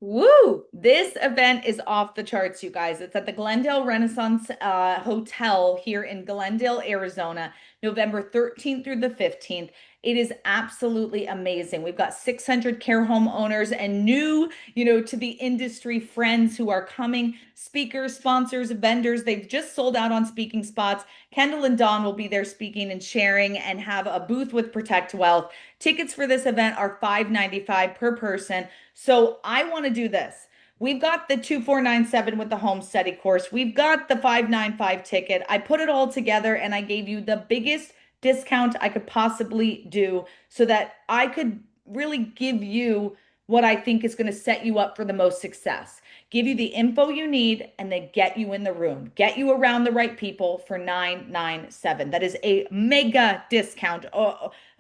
Woo! This event is off the charts, you guys. It's at the Glendale Renaissance Hotel here in Glendale, Arizona, November 13th through the 15th. It is absolutely amazing. We've got 600 care home owners and new, to the industry friends who are coming, speakers, sponsors, vendors. They've just sold out on speaking spots. Kendall and Dawn will be there speaking and sharing and have a booth with Protect Wealth. Tickets for this event are $595 per person. So I want to do this. We've got the 2497 with the home study course. We've got the 595 ticket. I put it all together and I gave you the biggest discount I could possibly do so that I could really give you what I think is going to set you up for the most success. Give you the info you need and then get you in the room. Get you around the right people for $997. That is a mega discount.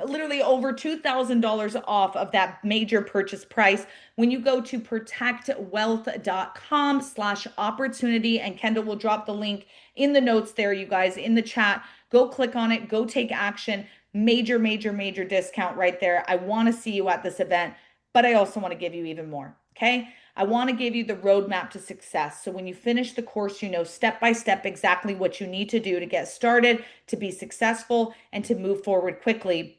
Literally over $2,000 off of that major purchase price when you go to protectwealth.com/opportunity, and Kendall will drop the link in the notes there, you guys, in the chat. Go click on it, go take action. Major, major, major discount right there. I want to see you at this event, but I also want to give you even more, okay? I want to give you the roadmap to success. So when you finish the course, you know step by step exactly what you need to do to get started, to be successful, and to move forward quickly.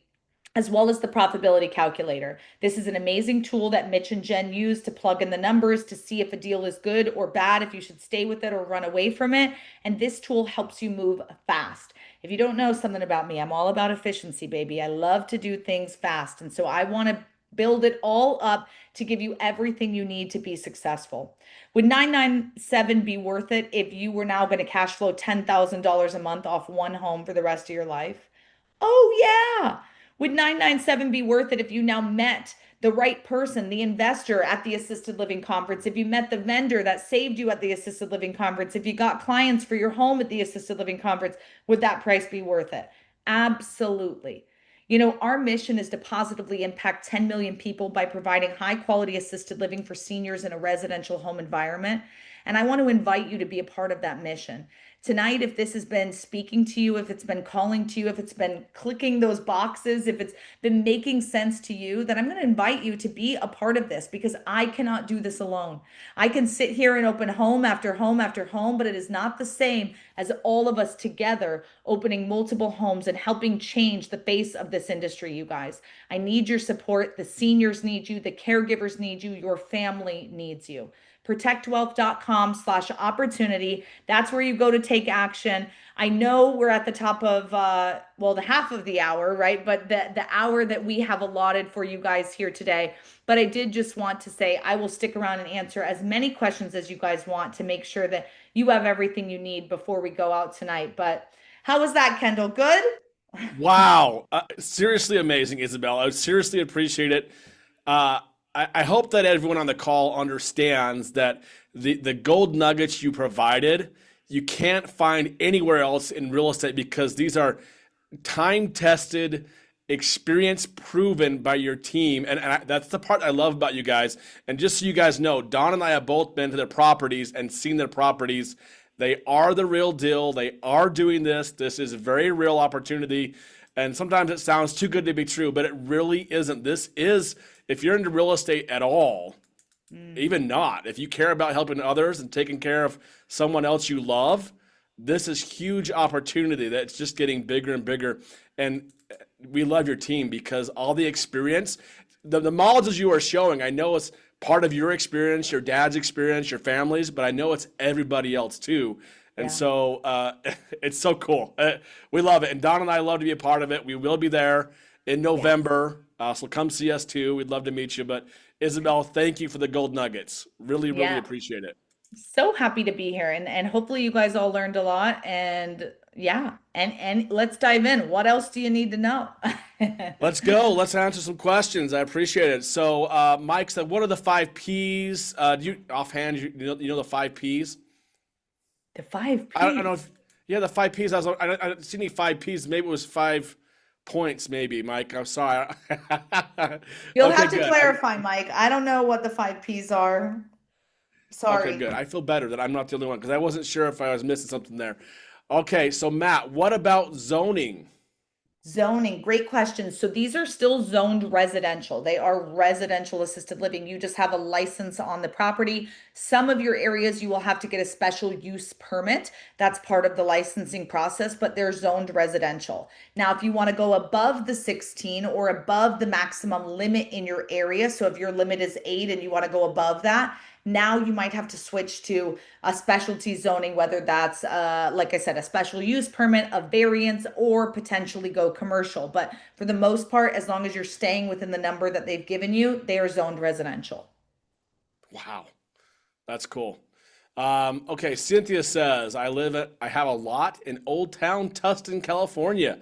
as well as the profitability calculator. This is an amazing tool that Mitch and Jen use to plug in the numbers to see if a deal is good or bad, if you should stay with it or run away from it. And this tool helps you move fast. If you don't know something about me, I'm all about efficiency, baby. I love to do things fast. And so I want to build it all up to give you everything you need to be successful. Would 997 be worth it if you were now going to cash flow $10,000 a month off one home for the rest of your life? Oh, yeah. Would 997 be worth it if you now met the right person, the investor at the assisted living conference, if you met the vendor that saved you at the assisted living conference, if you got clients for your home at the assisted living conference, would that price be worth it? Absolutely. You know, our mission is to positively impact 10 million people by providing high quality assisted living for seniors in a residential home environment. And I want to invite you to be a part of that mission. Tonight, if this has been speaking to you, if it's been calling to you, if it's been clicking those boxes, if it's been making sense to you, then I'm going to invite you to be a part of this because I cannot do this alone. I can sit here and open home after home after home, but it is not the same as all of us together opening multiple homes and helping change the face of this industry, you guys. I need your support. The seniors need you. The caregivers need you. Your family needs you. protectwealth.com/opportunity. That's where you go to take action. I know we're at the top of, the half of the hour, right? But the hour that we have allotted for you guys here today. But I did just want to say I will stick around and answer as many questions as you guys want to make sure that you have everything you need before we go out tonight. But how was that, Kendall? Good? Wow. Seriously amazing, Isabel. I seriously appreciate it. I hope that everyone on the call understands that the gold nuggets you provided, you can't find anywhere else in real estate because these are time-tested, experience proven by your team. And that's the part I love about you guys. And just so you guys know, Don and I have both been to their properties and seen their properties. They are the real deal. They are doing this. This is a very real opportunity. And sometimes it sounds too good to be true, but it really isn't. This is, if you're into real estate at all, even not, if you care about helping others and taking care of someone else you love, this is huge opportunity that's just getting bigger and bigger. And we love your team because all the experience, the models you are showing, I know it's part of your experience, your dad's experience, your family's, but I know it's everybody else too. And Yeah. so it's so cool. We love it. And Don and I love to be a part of it. We will be there in November. So come see us too. We'd love to meet you. But Isabel, thank you for the gold nuggets. Really, really Yeah. appreciate it. So happy to be here and hopefully you guys all learned a lot and yeah, and let's dive in. What else do you need to know? Let's go. Let's answer some questions. I appreciate it. So Mike said, what are the 5 Ps? Do you offhand, you know the 5 Ps? The 5 P's. I don't know if, yeah, the 5 Ps. I didn't see any 5 Ps. Maybe it was 5 points, maybe, Mike. I'm sorry. You'll Okay, have to good. clarify, Mike. I don't know what the 5 P's are. Sorry. Okay, good. I feel better that I'm not the only one because I wasn't sure if I was missing something there. Okay, so Matt, what about zoning? Zoning, great question. So these are still zoned residential. They are residential assisted living. You just have a license on the property. Some of your areas you will have to get a special use permit. That's part of the licensing process, but they're zoned residential. Now, if you want to go above the 16 or above the maximum limit in your area, so if your limit is 8 and you want to go above that, now you might have to switch to a specialty zoning, whether that's, like I said, a special use permit, a variance, or potentially go commercial. But for the most part, as long as you're staying within the number that they've given you, they are zoned residential. Wow, that's cool. Okay, Cynthia says, I have a lot in Old Town Tustin, California.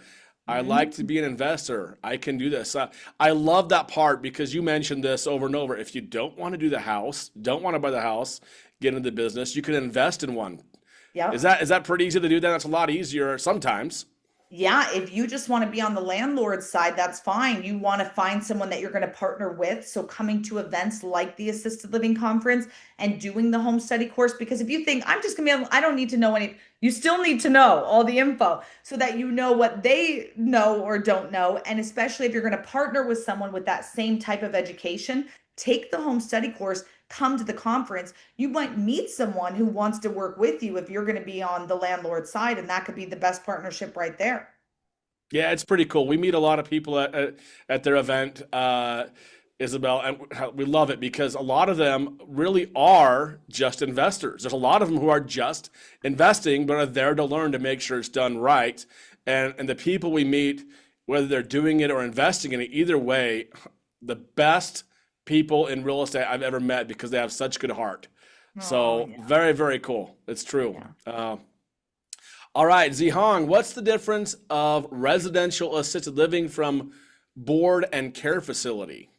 I like to be an investor. I can do this. I love that part because you mentioned this over and over. If you don't want to do the house, don't want to buy the house, get into the business, you can invest in one. Yeah. Is that pretty easy to do? That's a lot easier sometimes. Yeah, if you just want to be on the landlord side, that's fine. You want to find someone that you're going to partner with. So coming to events like the assisted living conference and doing the home study course, because if you think I'm just going to be, I don't need to know any, you still need to know all the info so that you know what they know or don't know. And especially if you're going to partner with someone with that same type of education, take the home study course, come to the conference. You might meet someone who wants to work with you if you're going to be on the landlord side, and that could be the best partnership right there. Yeah, it's pretty cool. We meet a lot of people at their event, Isabel, and we love it because a lot of them really are just investors. There's a lot of them who are just investing, but are there to learn to make sure it's done right. And the people we meet, whether they're doing it or investing in it, either way, the best people in real estate I've ever met because they have such good heart. Oh, So yeah. very, very cool. It's true. Yeah. All right, Zihong, what's the difference of residential assisted living from board and care facility?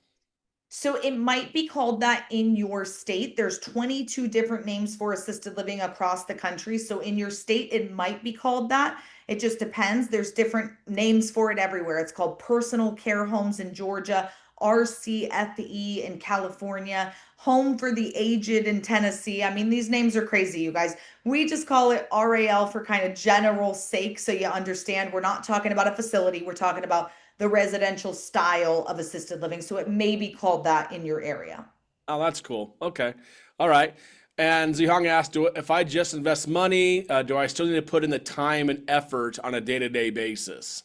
So it might be called that in your state. There's 22 different names for assisted living across the country. So in your state, it might be called that. It just depends. There's different names for it everywhere. It's called personal care homes in Georgia, RCFE in California, home for the aged in Tennessee. I mean, these names are crazy, you guys. We just call it RAL for kind of general sake. So you understand we're not talking about a facility. We're talking about the residential style of assisted living. So it may be called that in your area. Oh, that's cool. Okay. All right. And Zihong asked, if I just invest money, do I still need to put in the time and effort on a day-to-day basis?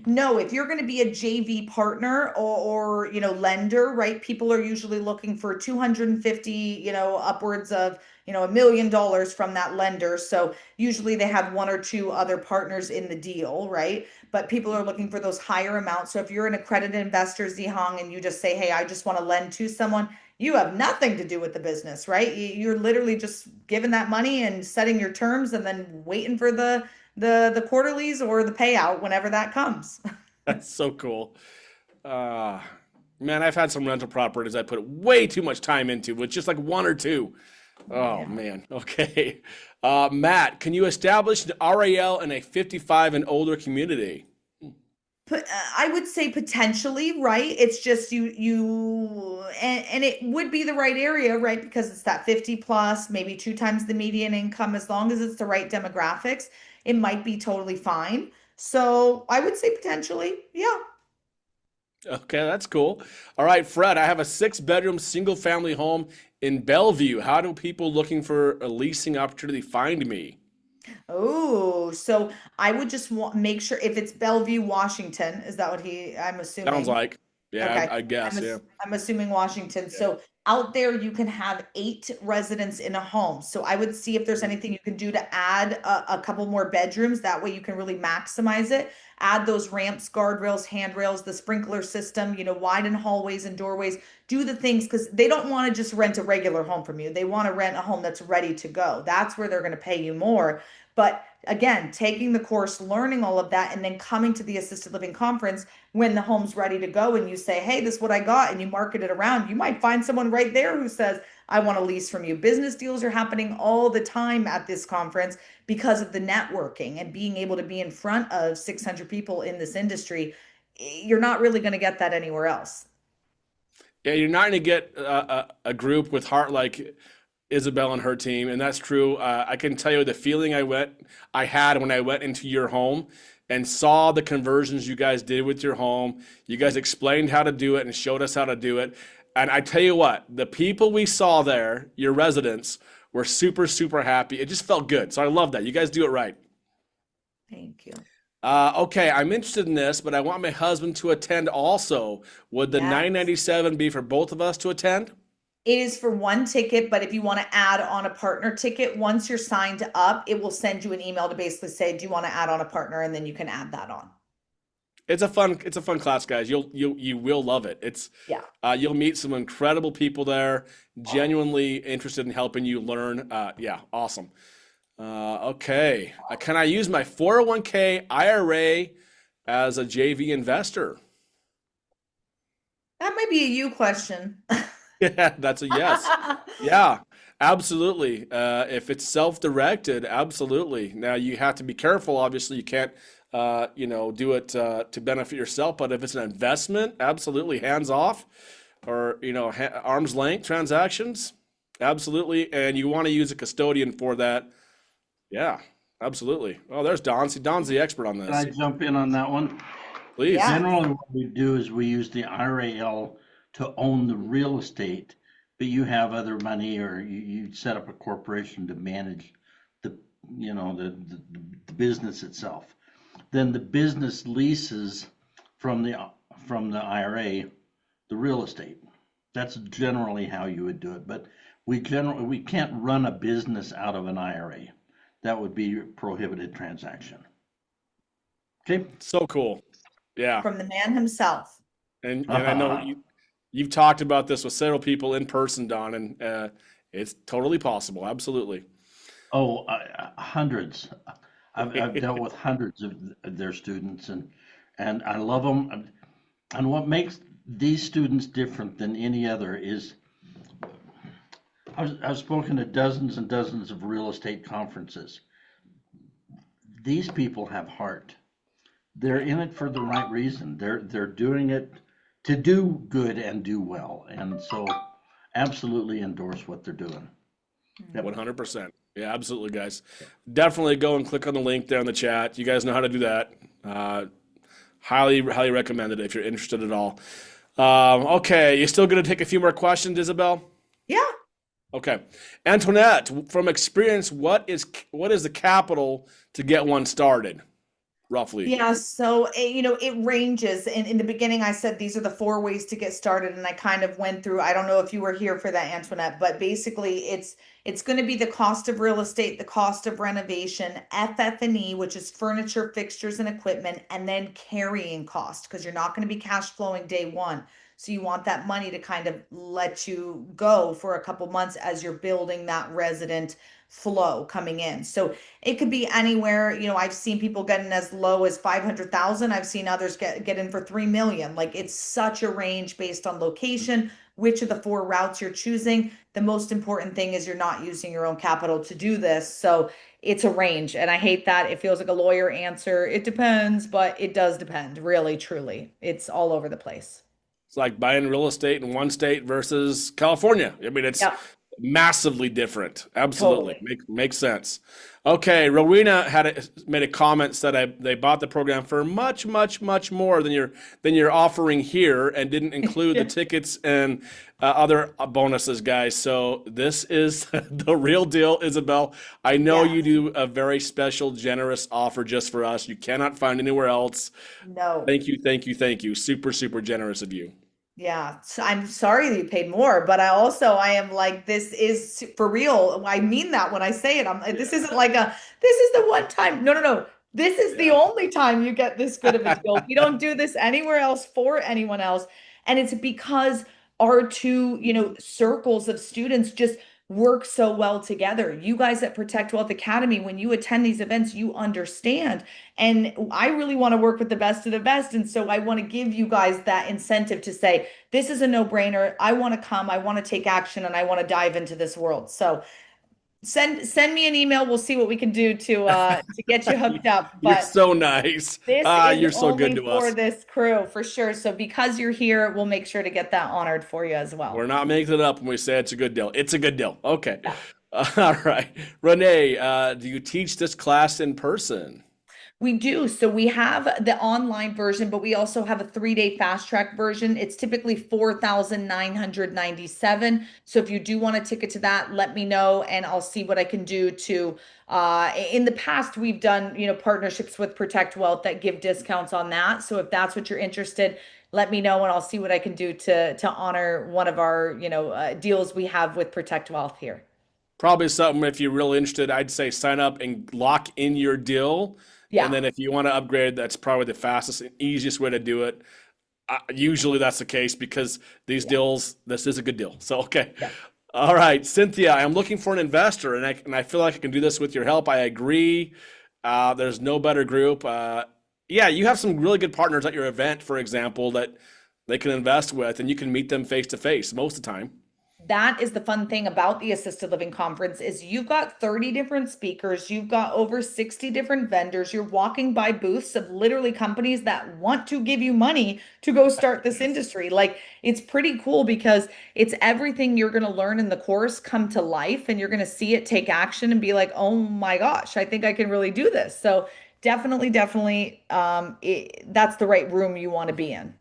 No, if you're going to be a JV partner or lender, right? People are usually looking for 250, upwards of, $1 million from that lender. So usually they have one or two other partners in the deal, right? But people are looking for those higher amounts. So if you're an accredited investor, Zihong, and you just say, hey, I just want to lend to someone, you have nothing to do with the business, right? You're literally just giving that money and setting your terms and then waiting for the quarterlies or the payout whenever that comes. That's so cool. Uh, man, I've had some rental properties I put way too much time into with just like one or two. Oh Yeah. man. Okay. Matt, can you establish an RAL in a 55 and older community? I would say potentially, right? It's just and it would be the right area, right? Because it's that 50 plus, maybe two times the median income, as long as it's the right demographics, it might be totally fine. So I would say potentially, yeah. Okay, that's cool. All right, Fred, I have a 6 bedroom single family home in Bellevue. How do people looking for a leasing opportunity find me? Oh, so I would just make sure if it's Bellevue, Washington, is that what I'm Sounds assuming? like. Yeah, Okay. I guess. Yeah. I'm assuming Washington. Yeah. So out there you can have 8 residents in a home. So I would see if there's anything you can do to add a couple more bedrooms. That way you can really maximize it. Add those ramps, guardrails, handrails, the sprinkler system, widen hallways and doorways. Do the things because they don't want to just rent a regular home from you. They want to rent a home that's ready to go. That's where they're going to pay you more. But again, taking the course, learning all of that, and then coming to the assisted living conference when the home's ready to go and you say, hey, this is what I got, and you market it around, you might find someone right there who says, I want to lease from you. Business deals are happening all the time at this conference because of the networking and being able to be in front of 600 people in this industry. You're not really going to get that anywhere else. Yeah, you're not going to get a group with heart like Isabel and her team, and that's true. I can tell you the feeling I had when I went into your home and saw the conversions you guys did with your home. You guys explained how to do it and showed us how to do it. And I tell you what, the people we saw there, your residents, were super, super happy. It just felt good. So I love that. You guys do it right. Thank you. Okay, I'm interested in this, but I want my husband to attend also. Would the Yes. 997 be for both of us to attend? It is for one ticket, but if you want to add on a partner ticket, once you're signed up, it will send you an email to basically say, do you want to add on a partner? And then you can add that on. It's a fun class, guys. You will love it. It's Yeah. you'll meet some incredible people there, genuinely interested in helping you learn. Yeah, awesome. Okay, can I use my 401k IRA as a JV investor? That might be a you question. Yeah, that's a yes. Yeah, absolutely. If it's self-directed, absolutely. Now you have to be careful. Obviously, you can't, do it to benefit yourself. But if it's an investment, absolutely, hands off, or arm's length transactions, absolutely. And you want to use a custodian for that. Yeah, absolutely. Oh, there's Don. See, Don's the expert on Can I this. jump in on that one? Please. Yeah. Generally, what we do is we use the RAL to own the real estate, but you have other money or you set up a corporation to manage the, the business itself. then the business leases from the IRA, the real estate. That's generally how you would do it, but we can't run a business out of an IRA. That would be a prohibited transaction. Okay? So cool. Yeah. From the man himself. And I know you've talked about this with several people in person, Don, and it's totally possible. Absolutely. Oh, hundreds. I've dealt with hundreds of their students, and I love them. And what makes these students different than any other is I've spoken at dozens and dozens of real estate conferences. These people have heart. They're in it for the right reason. They're doing it to do good and do well. And so absolutely endorse what they're doing. 100%. Yeah, absolutely, guys. Definitely go and click on the link there in the chat. You guys know how to do that. Highly recommend it if you're interested at all. Okay, you still going to take a few more questions, Isabel? Yeah. Okay. Antoinette, from experience, what is the capital to get one started, roughly? Yeah, so it ranges. In the beginning, I said these are the 4 ways to get started, and I kind of went through. I don't know if you were here for that, Antoinette, but basically, it's going to be the cost of real estate, the cost of renovation, FF&E, which is furniture, fixtures, and equipment, and then carrying cost, because you're not going to be cash flowing day one. So you want that money to kind of let you go for a couple months as you're building that resident flow coming in. So it could be anywhere, I've seen people getting as low as 500,000. I've seen others get in for 3 million. Like, it's such a range based on location, which of the 4 routes you're choosing. The most important thing is you're not using your own capital to do this. So it's a range. And I hate that it feels like a lawyer answer. It depends, but it does depend, really, truly. It's all over the place. It's like buying real estate in one state versus California. I mean, it's massively different. Absolutely. Totally. Makes sense. Okay. Rowena made a comment, said they bought the program for much, much, much more than you're offering here, and didn't include the tickets and other bonuses, guys. So this is the real deal, Isabel. I know you do a very special, generous offer just for us. You cannot find anywhere else. No. Thank you. Thank you. Thank you. Super, super generous of you. Yeah, so I'm sorry that you paid more, but I am like, this is for real. I mean that when I say it. This isn't like this is the one time. No. This is the only time you get this good of a deal. We don't do this anywhere else for anyone else. And it's because our 2, circles of students just work so well together. You guys at Protect Wealth Academy, when you attend these events, you understand. And I really want to work with the best of the best. And so I want to give you guys that incentive to say, this is a no-brainer. I want to come, I want to take action, and I want to dive into this world. So send me an email. We'll see what we can do to get you hooked up. But you're so nice. You're so good to us. For this crew, for sure. So because you're here, we'll make sure to get that honored for you as well. We're not making it up when we say it's a good deal. It's a good deal. Okay. Yeah. All right. Renee, do you teach this class in person? We do. So we have the online version, but we also have a 3-day fast track version. It's typically $4,997. So if you do want a ticket to that, let me know and I'll see what I can do to, in the past, we've done, partnerships with Protect Wealth that give discounts on that. So if that's what you're interested, let me know and I'll see what I can do to honor one of our, deals we have with Protect Wealth here. Probably something, if you're really interested, I'd say sign up and lock in your deal. Yeah. And then if you want to upgrade, that's probably the fastest and easiest way to do it. Usually that's the case because these deals, this is a good deal. So, okay. Yeah. All right, Cynthia, I'm looking for an investor and I feel like I can do this with your help. I agree. There's no better group. You have some really good partners at your event, for example, that they can invest with and you can meet them face to face most of the time. That is the fun thing about the assisted living conference is you've got 30 different speakers. You've got over 60 different vendors. You're walking by booths of literally companies that want to give you money to go start this industry. Like, it's pretty cool because it's everything you're going to learn in the course come to life and you're going to see it take action and be like, oh my gosh, I think I can really do this. So definitely, that's the right room you want to be in.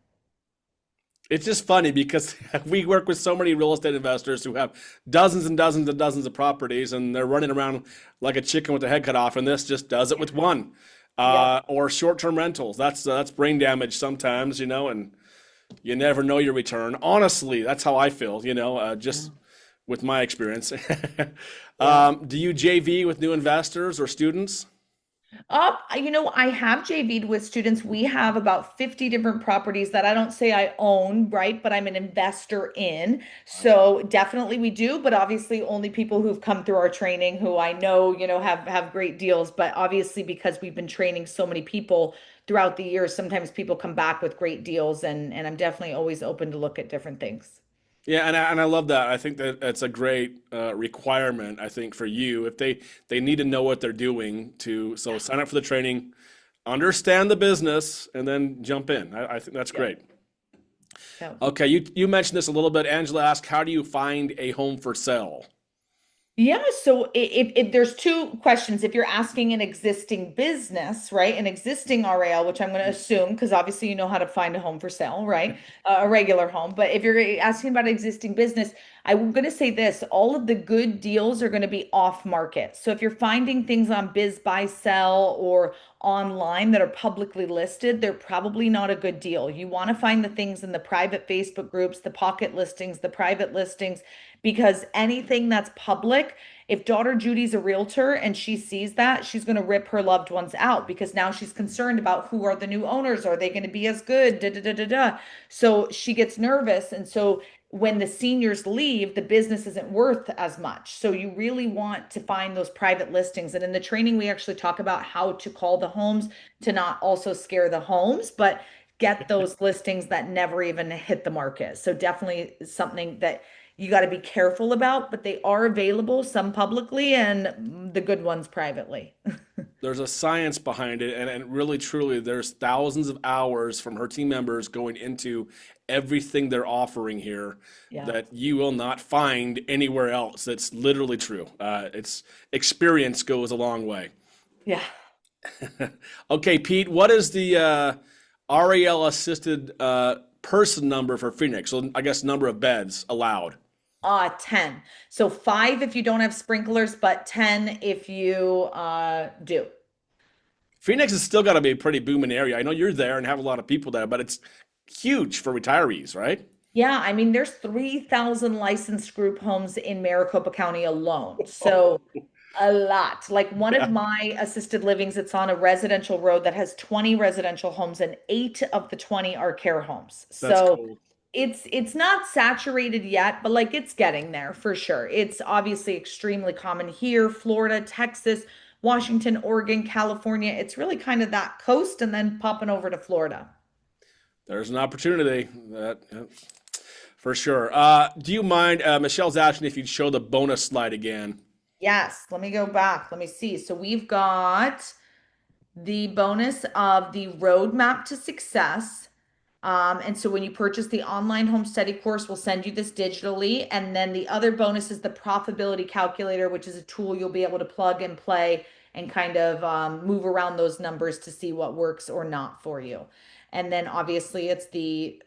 It's just funny because we work with so many real estate investors who have dozens and dozens and dozens of properties and they're running around like a chicken with their head cut off, and this just does it with one. or short-term rentals. That's brain damage sometimes, and you never know your return. Honestly, that's how I feel, just with my experience. Do you JV with new investors or students? I have JV'd with students. We have about 50 different properties that I don't say I own, right? But I'm an investor in. So definitely we do, but obviously only people who've come through our training who I know, have great deals. But obviously because we've been training so many people throughout the years, sometimes people come back with great deals and I'm definitely always open to look at different things. Yeah, and I love that. I think that it's a great requirement, I think, for you. If they need to know what they're doing so sign up for the training, understand the business, and then jump in. I think that's great. So. Okay, you mentioned this a little bit. Angela asked, how do you find a home for sale? Yeah, so if there's two questions, if you're asking an existing business, right, an existing RAL, which I'm going to assume, because obviously you know how to find a home for sale, right, a regular home. But if you're asking about existing business, I'm going to say this: all of the good deals are going to be off market. So if you're finding things on Biz Buy Sell or online that are publicly listed, they're probably not a good deal. You want to find the things in the private Facebook groups, the pocket listings, the private listings, because anything that's public, if daughter Judy's a realtor and she sees that, she's going to rip her loved ones out because now she's concerned about who are the new owners. Are they going to be as good? Da, da, da, da, da. So she gets nervous. And so when the seniors leave, the business isn't worth as much. So you really want to find those private listings. And in the training, we actually talk about how to call the homes to not also scare the homes, but get those listings that never even hit the market. So definitely something that you got to be careful about, but they are available, some publicly and the good ones privately. There's a science behind it, and really, truly, there's thousands of hours from her team members going into everything they're offering here Yeah. that you will not find anywhere else. That's literally true. It's experience goes a long way. Yeah. Okay, Pete, what is the RAL assisted person number for Phoenix? So I guess number of beds allowed. 10. So 5 if you don't have sprinklers, but 10 if you do. Phoenix has still got to be a pretty booming area. I know you're there and have a lot of people there, but it's huge for retirees, right? Yeah, I mean, there's 3,000 licensed group homes in Maricopa County alone. So a lot. Like one Yeah, of my assisted livings, it's on a residential road that has 20 residential homes and 8 of the 20 are care homes. that's So cool. it's not saturated yet, but like it's getting there for sure. It's obviously extremely common here, Florida, Texas, Washington, Oregon, California. It's really kind of that coast and then popping over to Florida. There's an opportunity that yeah, for sure. Do you mind? Michelle's asking if you'd show the bonus slide again. Yes, let me go back. Let me see. So we've got the bonus of the roadmap to success. And so when you purchase the online home study course, we'll send you this digitally. And then the other bonus is the profitability calculator, which is a tool you'll be able to plug and play and kind of move around those numbers to see what works or not for you. And then obviously it's the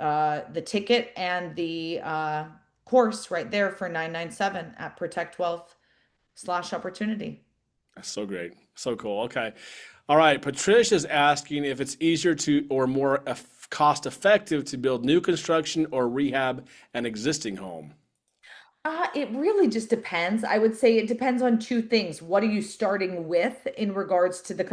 ticket and the course right there for 997 at Protect Wealth / opportunity. That's so great. So cool. Okay. All right. Patricia's asking if it's easier to or more cost effective to build new construction or rehab an existing home. It really just depends. I would say it depends on two things. What are you starting with in regards to the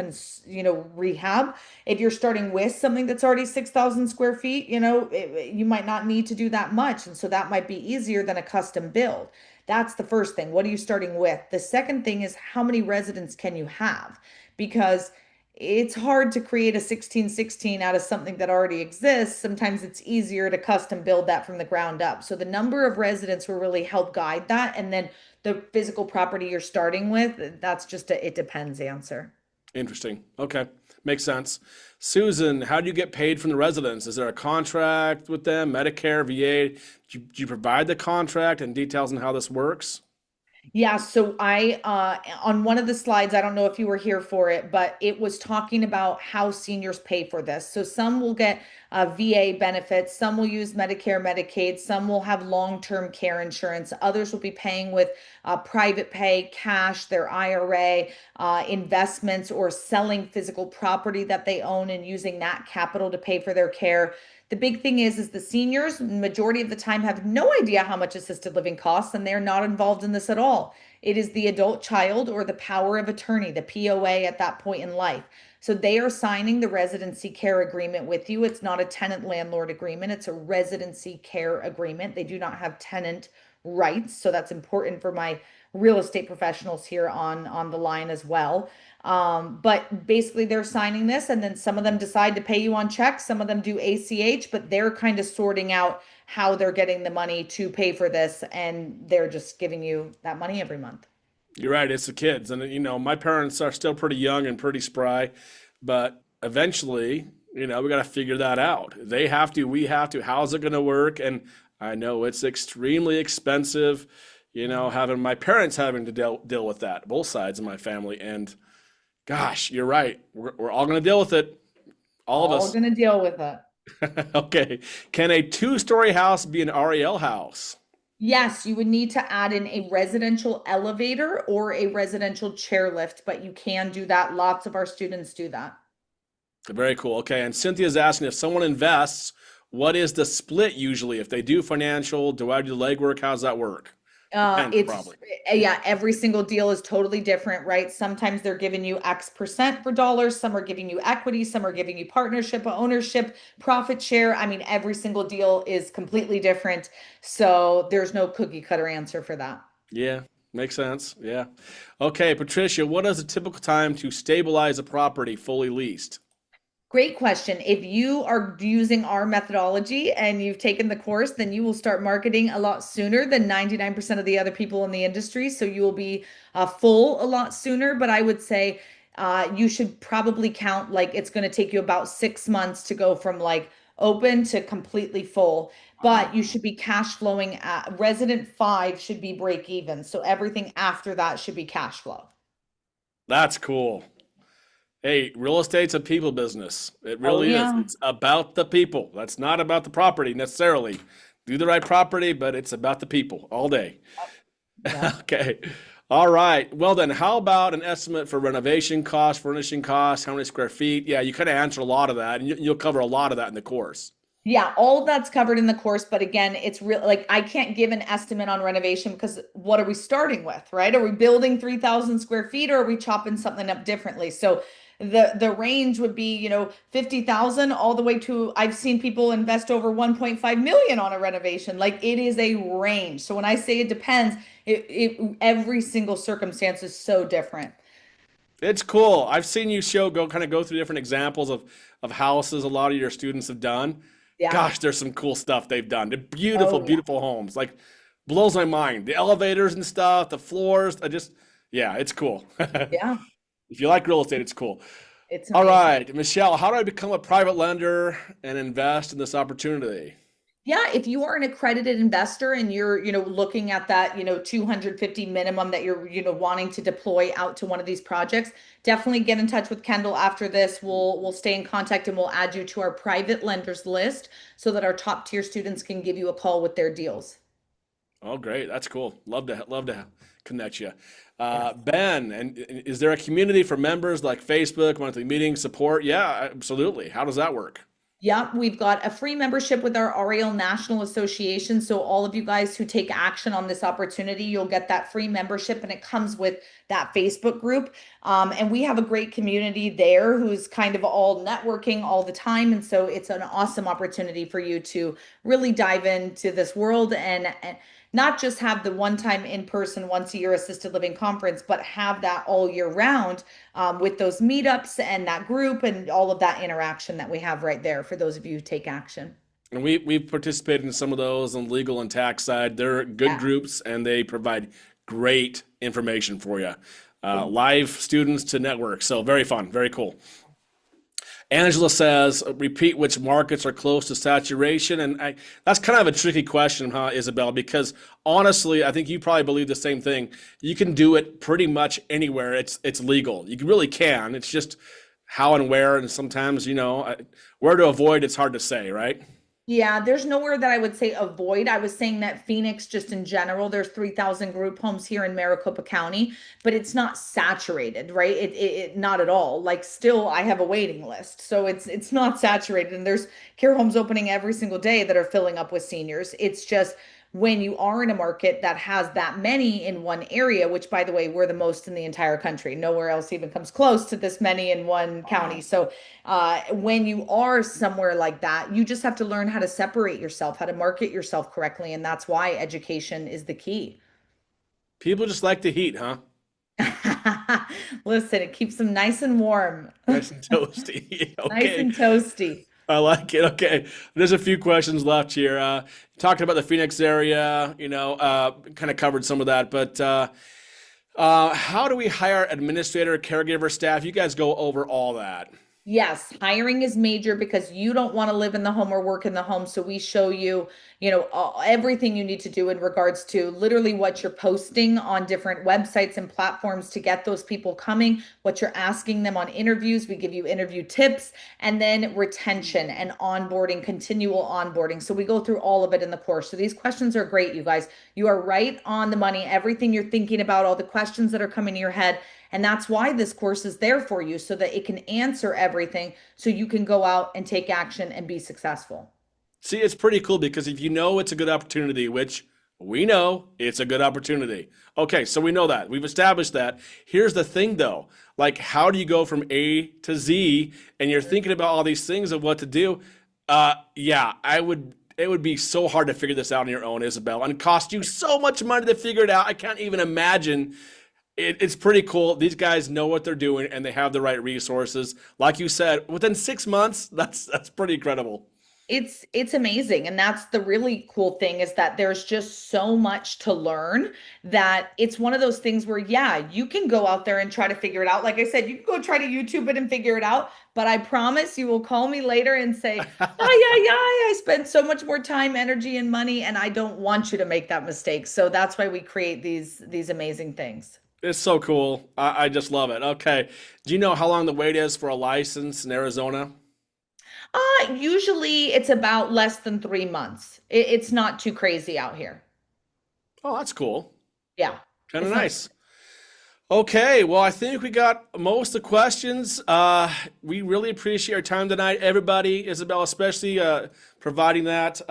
rehab? If you're starting with something that's already 6,000 square feet, you might not need to do that much. And so that might be easier than a custom build. That's the first thing. What are you starting with? The second thing is how many residents can you have? Because it's hard to create a 1616 out of something that already exists. Sometimes it's easier to custom build that from the ground up. So the number of residents will really help guide that. And then the physical property you're starting with, that's just a it depends answer. Interesting. Okay. Makes sense. Susan, how do you get paid from the residents? Is there a contract with them, Medicare, VA? Do you provide the contract and details on how this works? Yeah, so I on one of the slides, I don't know if you were here for it, but it was talking about how seniors pay for this. So some will get VA benefits, some will use Medicare, Medicaid, some will have long-term care insurance, others will be paying with private pay, cash, their IRA, investments, or selling physical property that they own and using that capital to pay for their care. The big thing is the seniors, majority of the time, have no idea how much assisted living costs, and they're not involved in this at all. It is the adult child or the power of attorney, the POA at that point in life. So they are signing the residency care agreement with you. It's not a tenant landlord agreement, it's a residency care agreement. They do not have tenant rights. So that's important for my real estate professionals here on the line as well. But basically they're signing this, and then some of them decide to pay you on check, some of them do ACH, but they're kind of sorting out how they're getting the money to pay for this, and they're just giving you that money every month. You're right, it's the kids. And, my parents are still pretty young and pretty spry, but eventually, we got to figure that out. They have to, we have to. How's it going to work? And I know it's extremely expensive, having my parents having to deal with that, both sides of my family. And gosh, you're right. We're all going to deal with it. All of All us. gonna deal with it. Okay. Can a two-story house be an REL house? Yes, you would need to add in a residential elevator or a residential chairlift, but you can do that. Lots of our students do that. Very cool. Okay. And Cynthia's asking if someone invests, what is the split usually? If they do financial, do I do the legwork? How's that work? Depends, It's probably. yeah, every single deal is totally different, right? Sometimes they're giving you X% for dollars, some are giving you equity, some are giving you partnership, ownership, profit share. I mean, every single deal is completely different. So there's no cookie cutter answer for that. Yeah, makes sense. Yeah. Okay, Patricia, what is the typical time to stabilize a property fully leased? Great question. If you are using our methodology and you've taken the course, then you will start marketing a lot sooner than 99% of the other people in the industry. So you will be full a lot sooner. But I would say you should probably count like it's going to take you about 6 months to go from like open to completely full. But you should be cash flowing at resident five should be break even. So everything after that should be cash flow. That's cool. Hey, real estate's a people business. It Oh, really is. yeah. It's about the people. That's not about the property necessarily. Do the right property, but it's about the people all day. Yeah. Okay. All right. Well then, how about an estimate for renovation costs, furnishing costs, how many square feet? Yeah, you kind of answered a lot of that, and you'll cover a lot of that in the course. Yeah, all of that's covered in the course, but again, it's real like I can't give an estimate on renovation because what are we starting with, right? Are we building 3,000 square feet or are we chopping something up differently? So the range would be, 50,000 all the way to I've seen people invest over 1.5 million on a renovation. Like it is a range. So when I say it depends, every single circumstance is so different. It's cool. I've seen you go through different examples of houses a lot of your students have done. Yeah. Gosh, there's some cool stuff they've done. They're beautiful, Oh yeah. beautiful homes. Like blows my mind. The elevators and stuff, the floors. Yeah, it's cool. Yeah. If you like real estate, it's cool. It's All amazing. right, Michelle, how do I become a private lender and invest in this opportunity? Yeah, if you are an accredited investor and you're, looking at that, 250 minimum that you're, wanting to deploy out to one of these projects, definitely get in touch with Kendall after this. We'll stay in contact and we'll add you to our private lenders list so that our top tier students can give you a call with their deals. Oh, great. That's cool. Love to connect you. Yes. Ben, and is there a community for members like Facebook, monthly meetings, support? Yeah, absolutely. How does that work? Yeah, we've got a free membership with our REL National Association. So all of you guys who take action on this opportunity, you'll get that free membership and it comes with that Facebook group. And we have a great community there who's kind of all networking all the time. And so it's an awesome opportunity for you to really dive into this world and not just have the one time in person once a year assisted living conference, but have that all year round with those meetups and that group and all of that interaction that we have right there for those of you who take action. And we've participated in some of those on legal and tax side. They're good Yeah. groups and they provide great information for you. Live students to network. So very fun, very cool. Angela says, repeat which markets are close to saturation. And that's kind of a tricky question, huh, Isabel? Because honestly, I think you probably believe the same thing. You can do it pretty much anywhere. It's legal. You really can. It's just how and where. And sometimes, where to avoid, it's hard to say, right? Yeah, there's nowhere that I would say avoid. I was saying that Phoenix, just in general, there's 3,000 group homes here in Maricopa County, but it's not saturated, right? It not at all. Like still, I have a waiting list, so it's not saturated. And there's care homes opening every single day that are filling up with seniors. It's just when you are in a market that has that many in one area, which by the way, we're the most in the entire country. Nowhere else even comes close to this many in one county. So when you are somewhere like that, you just have to learn how to separate yourself, how to market yourself correctly. And that's why education is the key. People just like the heat, huh? Listen, it keeps them nice and warm, Nice and toasty. nice and Okay. toasty. I like it. Okay. There's a few questions left here. Talking about the Phoenix area, kind of covered some of that, but how do we hire administrator, caregiver, staff? You guys go over all that. Yes, hiring is major because you don't want to live in the home or work in the home. So we show you, everything you need to do in regards to literally what you're posting on different websites and platforms to get those people coming, what you're asking them on interviews. We give you interview tips, and then retention and onboarding, continual onboarding. So we go through all of it in the course. So these questions are great, you guys. You are right on the money. Everything you're thinking about, all the questions that are coming to your head. And that's why this course is there for you, so that it can answer everything so you can go out and take action and be successful. See, it's pretty cool because if you know it's a good opportunity, which we know it's a good opportunity. Okay, so we know that. We've established that. Here's the thing though. Like, how do you go from A to Z and you're thinking about all these things of what to do? It would be so hard to figure this out on your own, Isabel, and cost you so much money to figure it out. I can't even imagine. It's pretty cool. These guys know what they're doing and they have the right resources. Like you said, within 6 months, that's pretty incredible. It's amazing. And that's the really cool thing, is that there's just so much to learn, that it's one of those things where, yeah, you can go out there and try to figure it out. Like I said, you can go try to YouTube it and figure it out, but I promise you will call me later and say, I spent so much more time, energy, and money, and I don't want you to make that mistake. So that's why we create these amazing things. It's so cool. I just love it. Okay. Do you know how long the wait is for a license in Arizona? Usually it's about less than 3 months. It's not too crazy out here. Oh, that's cool. Yeah. Kind of It's not. nice. Okay, well, I think we got most of the questions. We really appreciate your time tonight, everybody. Isabel, especially providing that.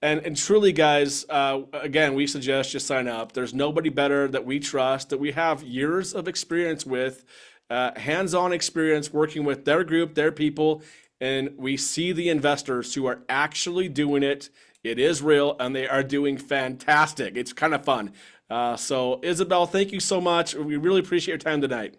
And truly, guys, again, we suggest you sign up. There's nobody better that we trust, that we have years of experience with, hands-on experience working with their group, their people, and we see the investors who are actually doing it. It is real, and they are doing fantastic. It's kind of fun. So, Isabel, thank you so much. We really appreciate your time tonight.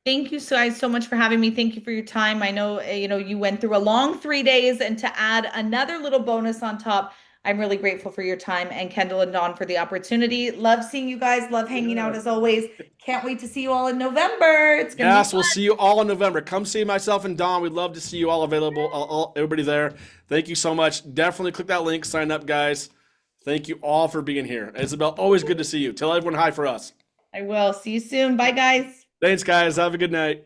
Thank you so much for having me. Thank you for your time. I know, you went through a long 3 days, and to add another little bonus on top, I'm really grateful for your time, and Kendall and Dawn for the opportunity. Love seeing you guys. Love hanging out as always. Can't wait to see you all in November. It's gonna Yes, be we'll fun. see you all in November. Come see myself and Don. We'd love to see you all available, everybody there. Thank you so much. Definitely click that link, sign up, guys. Thank you all for being here. Isabel, always good to see you. Tell everyone hi for us. I will. See you soon. Bye, guys. Thanks, guys. Have a good night.